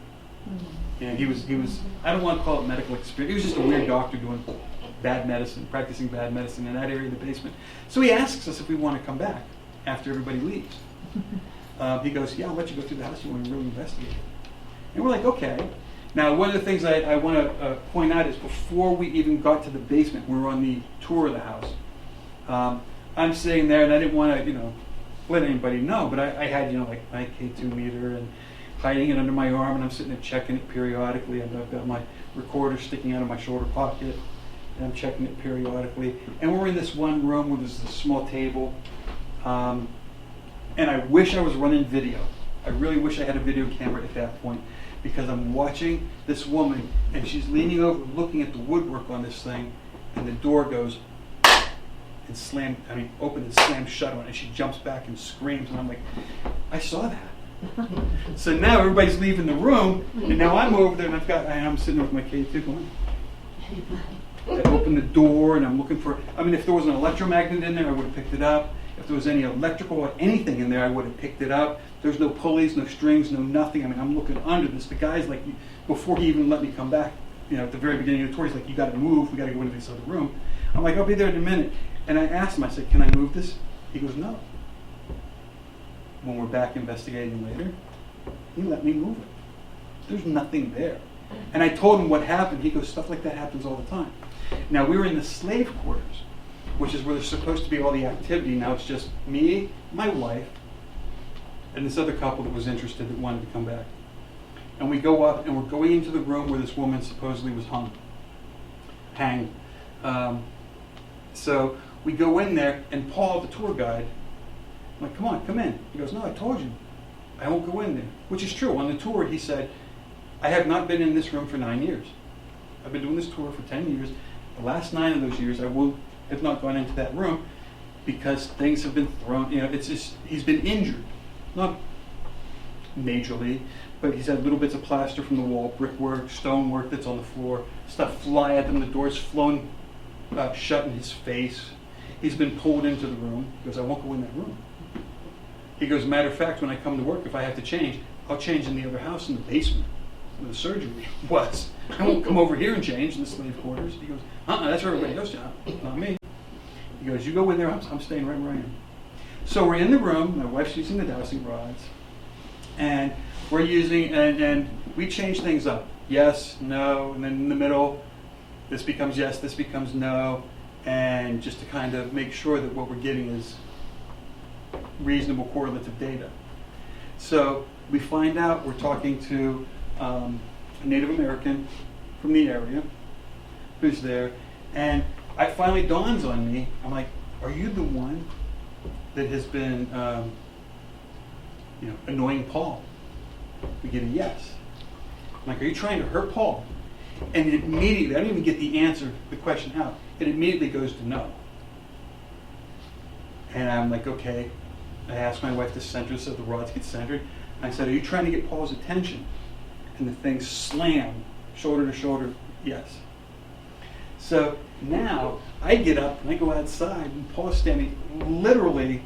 And he was I don't want to call it medical experience. He was just a weird doctor doing bad medicine, practicing bad medicine in that area of the basement. So he asks us if we want to come back after everybody leaves. He goes, yeah, I'll let you go through the house. You want to really investigate it. And we're like, okay. Now, one of the things I want to point out is before we even got to the basement, we were on the tour of the house. I'm sitting there, and I didn't want to, let anybody know, but I had, like my K2 meter and hiding it under my arm, and I'm sitting there checking it periodically. And I've got my recorder sticking out of my shoulder pocket, and I'm checking it periodically. And we're in this one room where there's this small table, and I wish I was running video. I really wish I had a video camera at that point, because I'm watching this woman, and she's leaning over looking at the woodwork on this thing, and the door goes and open and slam shut on it, and she jumps back and screams, and I'm like, I saw that. So now everybody's leaving the room, and now I'm over there, and I'm sitting there with my K2 going. I open the door, and I'm looking for, if there was an electromagnet in there, I would have picked it up. If there was any electrical or anything in there, I would have picked it up. There's no pulleys, no strings, no nothing. I'm looking under this. The guy's like, before he even let me come back, at the very beginning of the tour, he's like, you got to move. We got to go into this other room. I'm like, I'll be there in a minute. And I asked him, I said, can I move this? He goes, no. When we're back investigating later, he let me move it. There's nothing there. And I told him what happened. He goes, stuff like that happens all the time. Now, we were in the slave quarters, which is where there's supposed to be all the activity. Now it's just me, my wife, and this other couple that was interested that wanted to come back. And we go up, and we're going into the room where this woman supposedly was hanged. So we go in there, and Paul, the tour guide, I'm like, come on, come in. He goes, no, I told you, I won't go in there. Which is true. On the tour, he said, I have not been in this room for 9 years. I've been doing this tour for 10 years. The last 9 of those years, I have not gone into that room because things have been thrown. It's just, he's been injured. Not majorly, but he's had little bits of plaster from the wall, brickwork, stonework that's on the floor, stuff fly at him, the door's flown shut in his face. He's been pulled into the room. He goes, I won't go in that room. He goes, matter of fact, when I come to work, if I have to change, I'll change in the other house in the basement where the surgery was. I won't come over here and change in the slave quarters. He goes, that's where everybody goes to, not me. He goes, you go in there, I'm staying right where I am. So we're in the room, my wife's using the dowsing rods, and we're using, and we change things up. Yes, no, and then in the middle, this becomes yes, this becomes no, and just to kind of make sure that what we're getting is reasonable correlative data. So we find out we're talking to a Native American from the area who's there, and it finally dawns on me, I'm like, are you the one that has been annoying Paul? We get a yes. I'm like, are you trying to hurt Paul? And immediately, I don't even get the answer, the question out. It immediately goes to no. And I'm like, okay. I asked my wife to center so the rods get centered. I said, are you trying to get Paul's attention? And the thing slammed, shoulder to shoulder, yes. So now I get up and I go outside, and Paul's standing literally,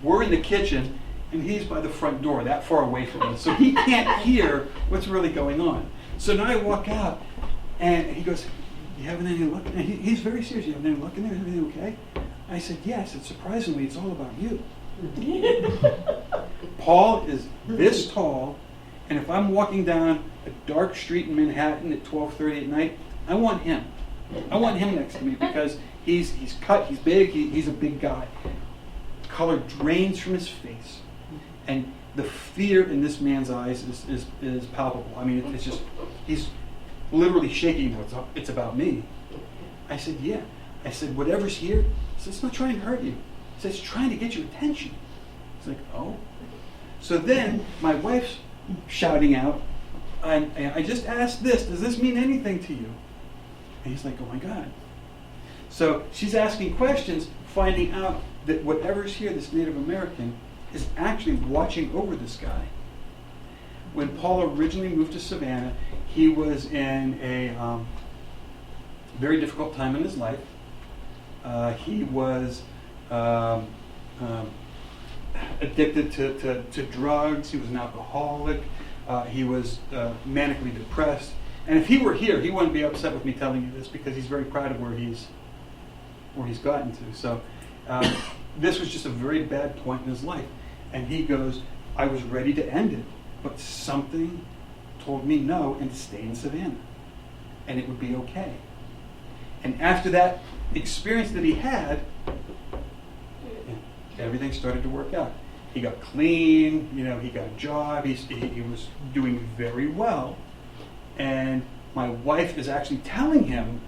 we're in the kitchen, and he's by the front door, that far away from me. So he can't hear what's really going on. So now I walk out, and he goes, you having any luck? And he's very serious. You having any luck in there? Is everything okay? I said, yes. And surprisingly, it's all about you. Paul is this tall, and if I'm walking down a dark street in Manhattan at 12:30 at night, I want him. I want him next to me because he's cut, he's big, he's a big guy. Color drains from his face, and the fear in this man's eyes is palpable. I mean, it's just, he's literally shaking. It's about me. I said, yeah. I said, whatever's here, I said, it's not trying to hurt you. I said, it's trying to get your attention. It's like, oh. So then my wife's shouting out, and I just asked this, does this mean anything to you? And he's like, oh my God. So she's asking questions, finding out that whatever's here, this Native American, is actually watching over this guy. When Paul originally moved to Savannah, he was in a very difficult time in his life. He was addicted to drugs. He was an alcoholic. He was manically depressed. And if he were here, he wouldn't be upset with me telling you this because he's very proud of where he's gotten to. So this was just a very bad point in his life. And he goes, I was ready to end it, but something told me no and to stay in Savannah. And it would be okay. And after that experience that he had, everything started to work out. He got clean, he got a job, he was doing very well. And my wife is actually telling him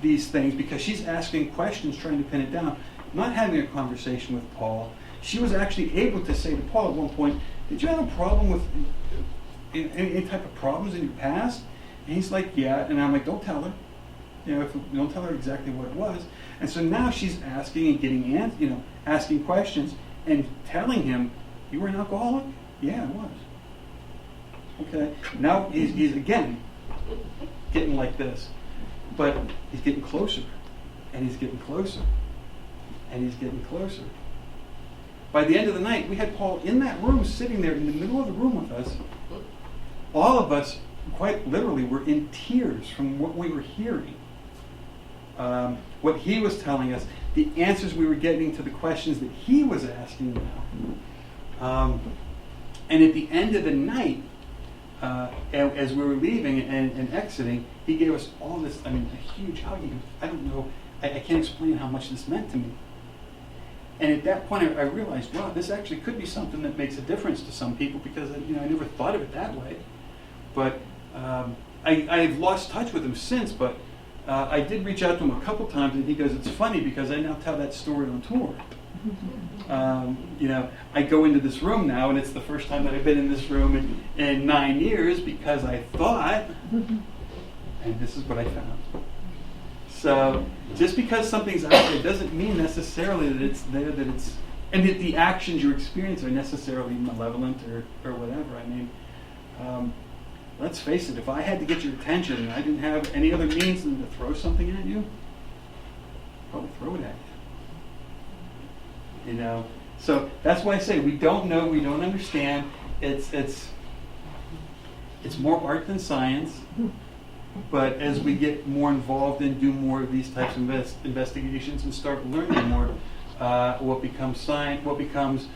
these things because she's asking questions, trying to pin it down, not having a conversation with Paul. She was actually able to say to Paul at one point, did you have a problem with any type of problems in your past? And he's like, yeah. And I'm like, don't tell her. Don't tell her exactly what it was. And so now she's asking and getting asking questions and telling him, you were an alcoholic? Yeah, I was. Okay. Now he's again getting like this. But he's getting closer. And he's getting closer. And he's getting closer. By the end of the night, we had Paul in that room, sitting there in the middle of the room with us. All of us, quite literally, were in tears from what we were hearing. What he was telling us, the answers we were getting to the questions that he was asking now. And at the end of the night, as we were leaving and exiting, he gave us all this, a huge hug. I don't know, I can't explain how much this meant to me. And at that point, I realized, wow, this actually could be something that makes a difference to some people because I never thought of it that way. But I've lost touch with him since, but I did reach out to him a couple times, and he goes, it's funny because I now tell that story on tour. I go into this room now, and it's the first time that I've been in this room in 9 years because I thought, and this is what I found. So just because something's out there doesn't mean necessarily that it's there, and that the actions you experience are necessarily malevolent or whatever. Let's face it, if I had to get your attention and I didn't have any other means than to throw something at you, I'd probably throw it at you. So that's why I say we don't know, we don't understand. It's more art than science. But as we get more involved and do more of these types of investigations and start learning more, what becomes science, what becomes,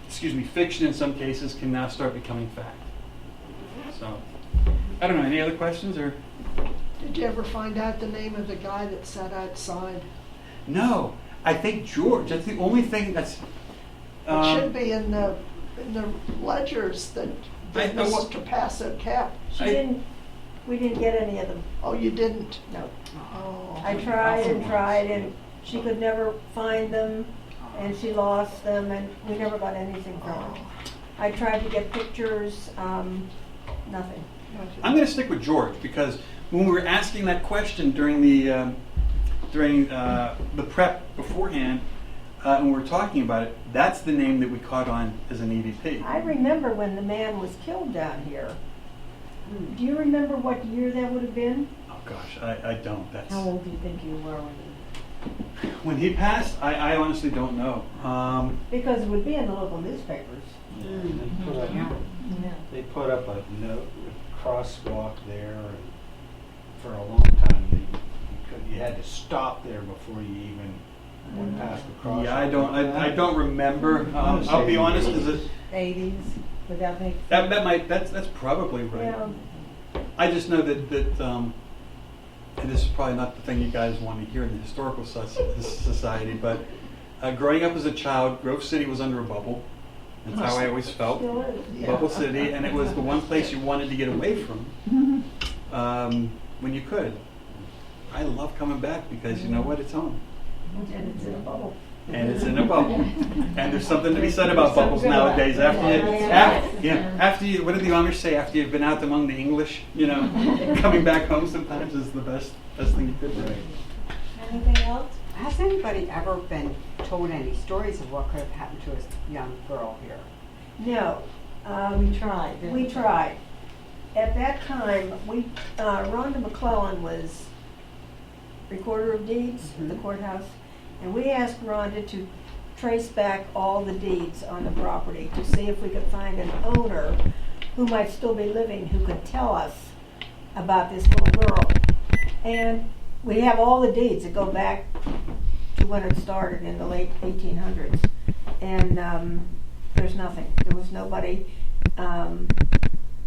fiction in some cases can now start becoming fact. So, I don't know, any other questions or? Did you ever find out the name of the guy that sat outside? No, I think George, that's the only thing that's... It should be in the ledgers that Mr. Passo kept. We didn't get any of them. Oh, you didn't? No. Oh. I tried and she could never find them, and she lost them, and we never got anything from her. I tried to get pictures, nothing. I'm going to stick with George because when we were asking that question during the prep beforehand, and we were talking about it, that's the name that we caught on as an EVP. I remember when the man was killed down here. Do you remember what year that would have been? Oh gosh, I don't. That's How old do you think you were when he passed? I honestly don't know. Because it would be in the local newspapers. They put up a note, a crosswalk there, and for a long time you had to stop there before you even went past the crosswalk. Yeah, I don't remember. I'll be honest. Is it 80s? Would that make sense? That's probably right. Yeah. I just know that and this is probably not the thing you guys want to hear in the historical society, but growing up as a child, Grove City was under a bubble. That's how I always felt. Still is. Bubble City, and it was the one place you wanted to get away from when you could. I love coming back because you know what? It's home. And it's in a bubble. And it's in a bubble. And there's something to be said about bubbles nowadays. After you, what did the Amish say? After you've been out among the English, coming back home sometimes is the best thing you could do. Anything else? Has anybody ever been told any stories of what could have happened to a young girl here? No. We tried. didn't We tried. At that time, Rhonda McClellan was recorder of deeds at the courthouse, and we asked Rhonda to trace back all the deeds on the property to see if we could find an owner who might still be living who could tell us about this little girl. And we have all the deeds that go back to when it started in the late 1800s. And there's nothing. There was nobody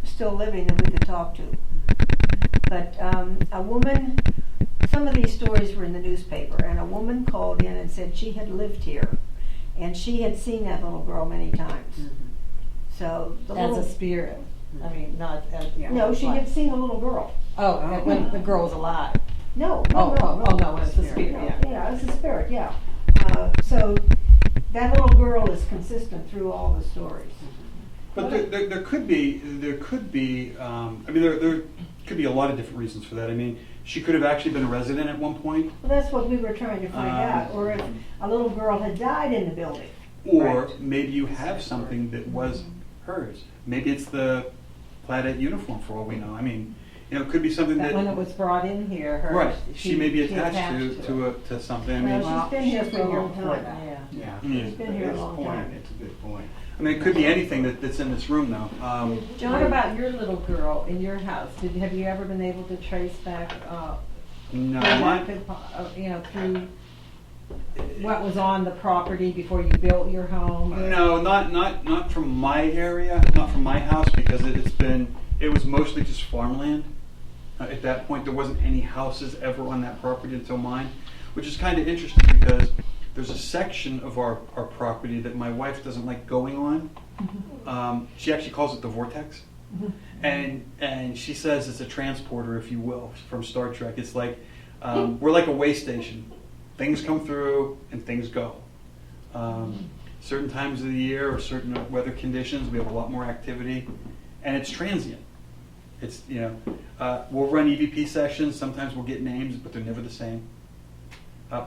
still living that we could talk to. But a woman, some of these stories were in the newspaper, and a woman called in and said she had lived here, and she had seen that little girl many times. So the As little, a spirit. I mean, not as. no, she had seen a little girl. Oh, when the girl was alive. No, Oh, no, oh, no, it's a spirit, No, yeah. yeah, it's a spirit, yeah. So that little girl is consistent through all the stories. But there could be, I mean, there could be a lot of different reasons for that. I mean, she could have actually been a resident at one point, Well, that's what we were trying to find out, or if a little girl had died in the building. or Right. maybe you have something that was hers. Maybe it's the plaidette uniform for all we know. I mean, you know, it could be something That that, when it was brought in here, her. right, she may be she attached to something. I mean, Well, she's been here for a long before time. that. Yeah. Yeah. Yeah. She's been here a long time. It's a good point. I mean, it could be anything that's in this room though. John, what about your little girl in your house? Have you ever been able to trace back, No, where that mine, could, you know, through what was on the property before you built your home? no, not from my area, not from my house, because it was mostly just farmland. At that point, there wasn't any houses ever on that property until mine, which is kind of interesting because there's a section of our property that my wife doesn't like going on. She actually calls it the vortex. And she says it's a transporter, if you will, from Star Trek. It's like, we're like a way station. Things come through and things go. Certain times of the year or certain weather conditions, we have a lot more activity, and it's transient. It's, you know, we'll run EVP sessions. Sometimes we'll get names, but they're never the same.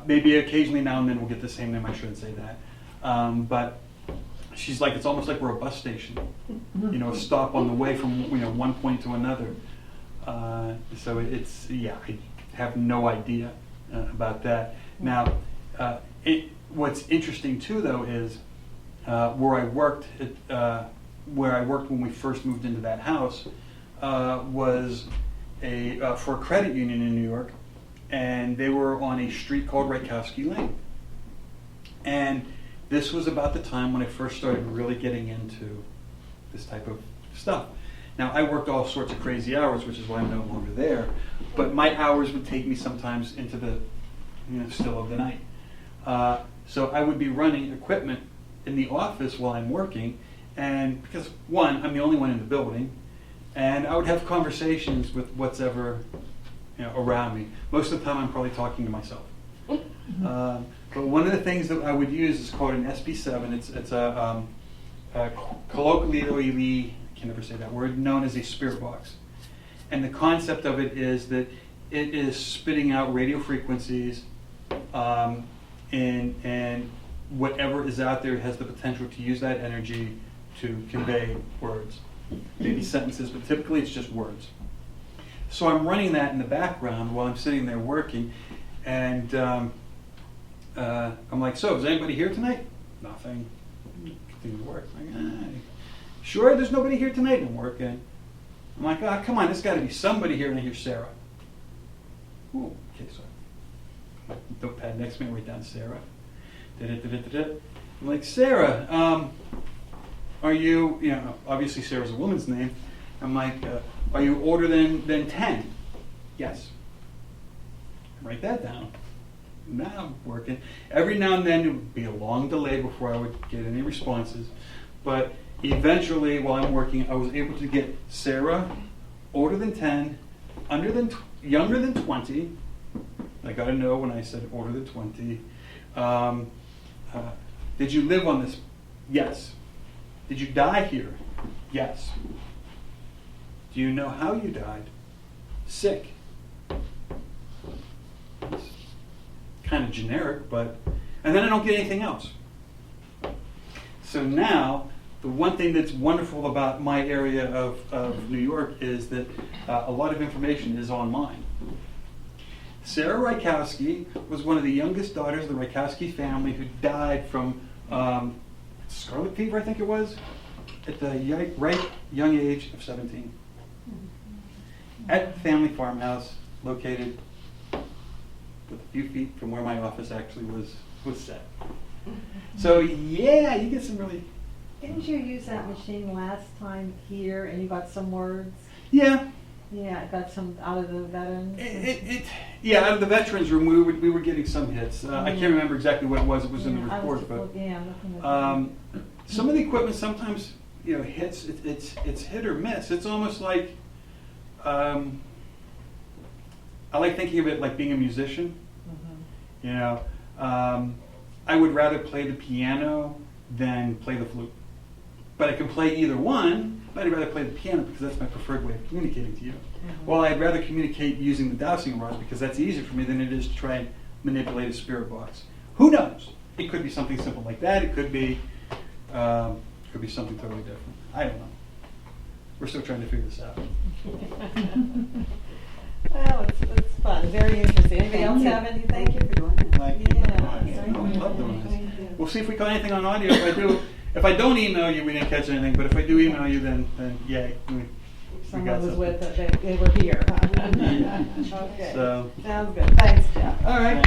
Maybe occasionally now and then we'll get the same name. I shouldn't say that. But she's like, it's almost like we're a bus station. You know, a stop on the way from, you know, one point to another. So it's, yeah, I have no idea about that. Now, what's interesting too, though, is where I worked when we first moved into that house was for a credit union in New York, and they were on a street called Rykowski Lane. And this was about the time when I first started really getting into this type of stuff. Now, I worked all sorts of crazy hours, which is why I'm no longer there. But my hours would take me sometimes into the, you know, still of the night. So I would be running equipment in the office while I'm working, and because one, I'm the only one in the building, and I would have conversations with what's ever, you know, around me. Most of the time, I'm probably talking to myself. But one of the things that I would use is called an SB7. It's a colloquially, I can never say that word, known as a spirit box. And the concept of it is that it is spitting out radio frequencies, and whatever is out there has the potential to use that energy to convey words, maybe sentences, but typically it's just words. So I'm running that in the background while I'm sitting there working, and I'm like, so is anybody here tonight? Nothing. Continue to work. Like, sure, there's nobody here tonight. I'm working. I'm like, come on, there's got to be somebody here. And I hear Sarah. Ooh, okay, so notepad next to me, write down Sarah. I'm like, Sarah, are you, you know, obviously Sarah's a woman's name. I'm like, are you older than 10? Yes. Write that down. Now I'm working. Every now and then it would be a long delay before I would get any responses. But eventually, while I'm working, I was able to get Sarah, older than 10, younger than 20. I got to know when I said older than 20. Did you live on this? Yes. Did you die here? Yes. Do you know how you died? Sick. It's kind of generic, but, and then I don't get anything else. So now, the one thing that's wonderful about my area of New York is that a lot of information is online. Sarah Rykowski was one of the youngest daughters of the Rykowski family who died from scarlet fever, I think it was, at the right young age of 17. at the family farmhouse located with a few feet from where my office actually was set. So yeah, you get some really, Didn't you use that machine last time here and you got some words? yeah. Yeah, got some out of the veterans. Yeah, out of the veterans room, we were getting some hits. I can't remember exactly what it was. It was in the Yeah, I report, was but looking at that. some of the equipment sometimes, hits. It's hit or miss. It's almost like I like thinking of it like being a musician. I would rather play the piano than play the flute, but I can play either one. But I'd rather play the piano because that's my preferred way of communicating to you. Well, I'd rather communicate using the dowsing rod because that's easier for me than it is to try and manipulate a spirit box. Who knows? It could be something simple like that. It could be something totally different. I don't know. We're still trying to figure this out. Well, it's fun, very interesting. Anybody else have anything? Thank you for doing it. Thank you Yeah. very much. I love doing this. We'll see if we got anything on audio. If I don't email you, we didn't catch anything. But if I do email you, then yay. We Someone got was something. with it, they were here. Okay, So, sounds good. Thanks, Jeff. all right.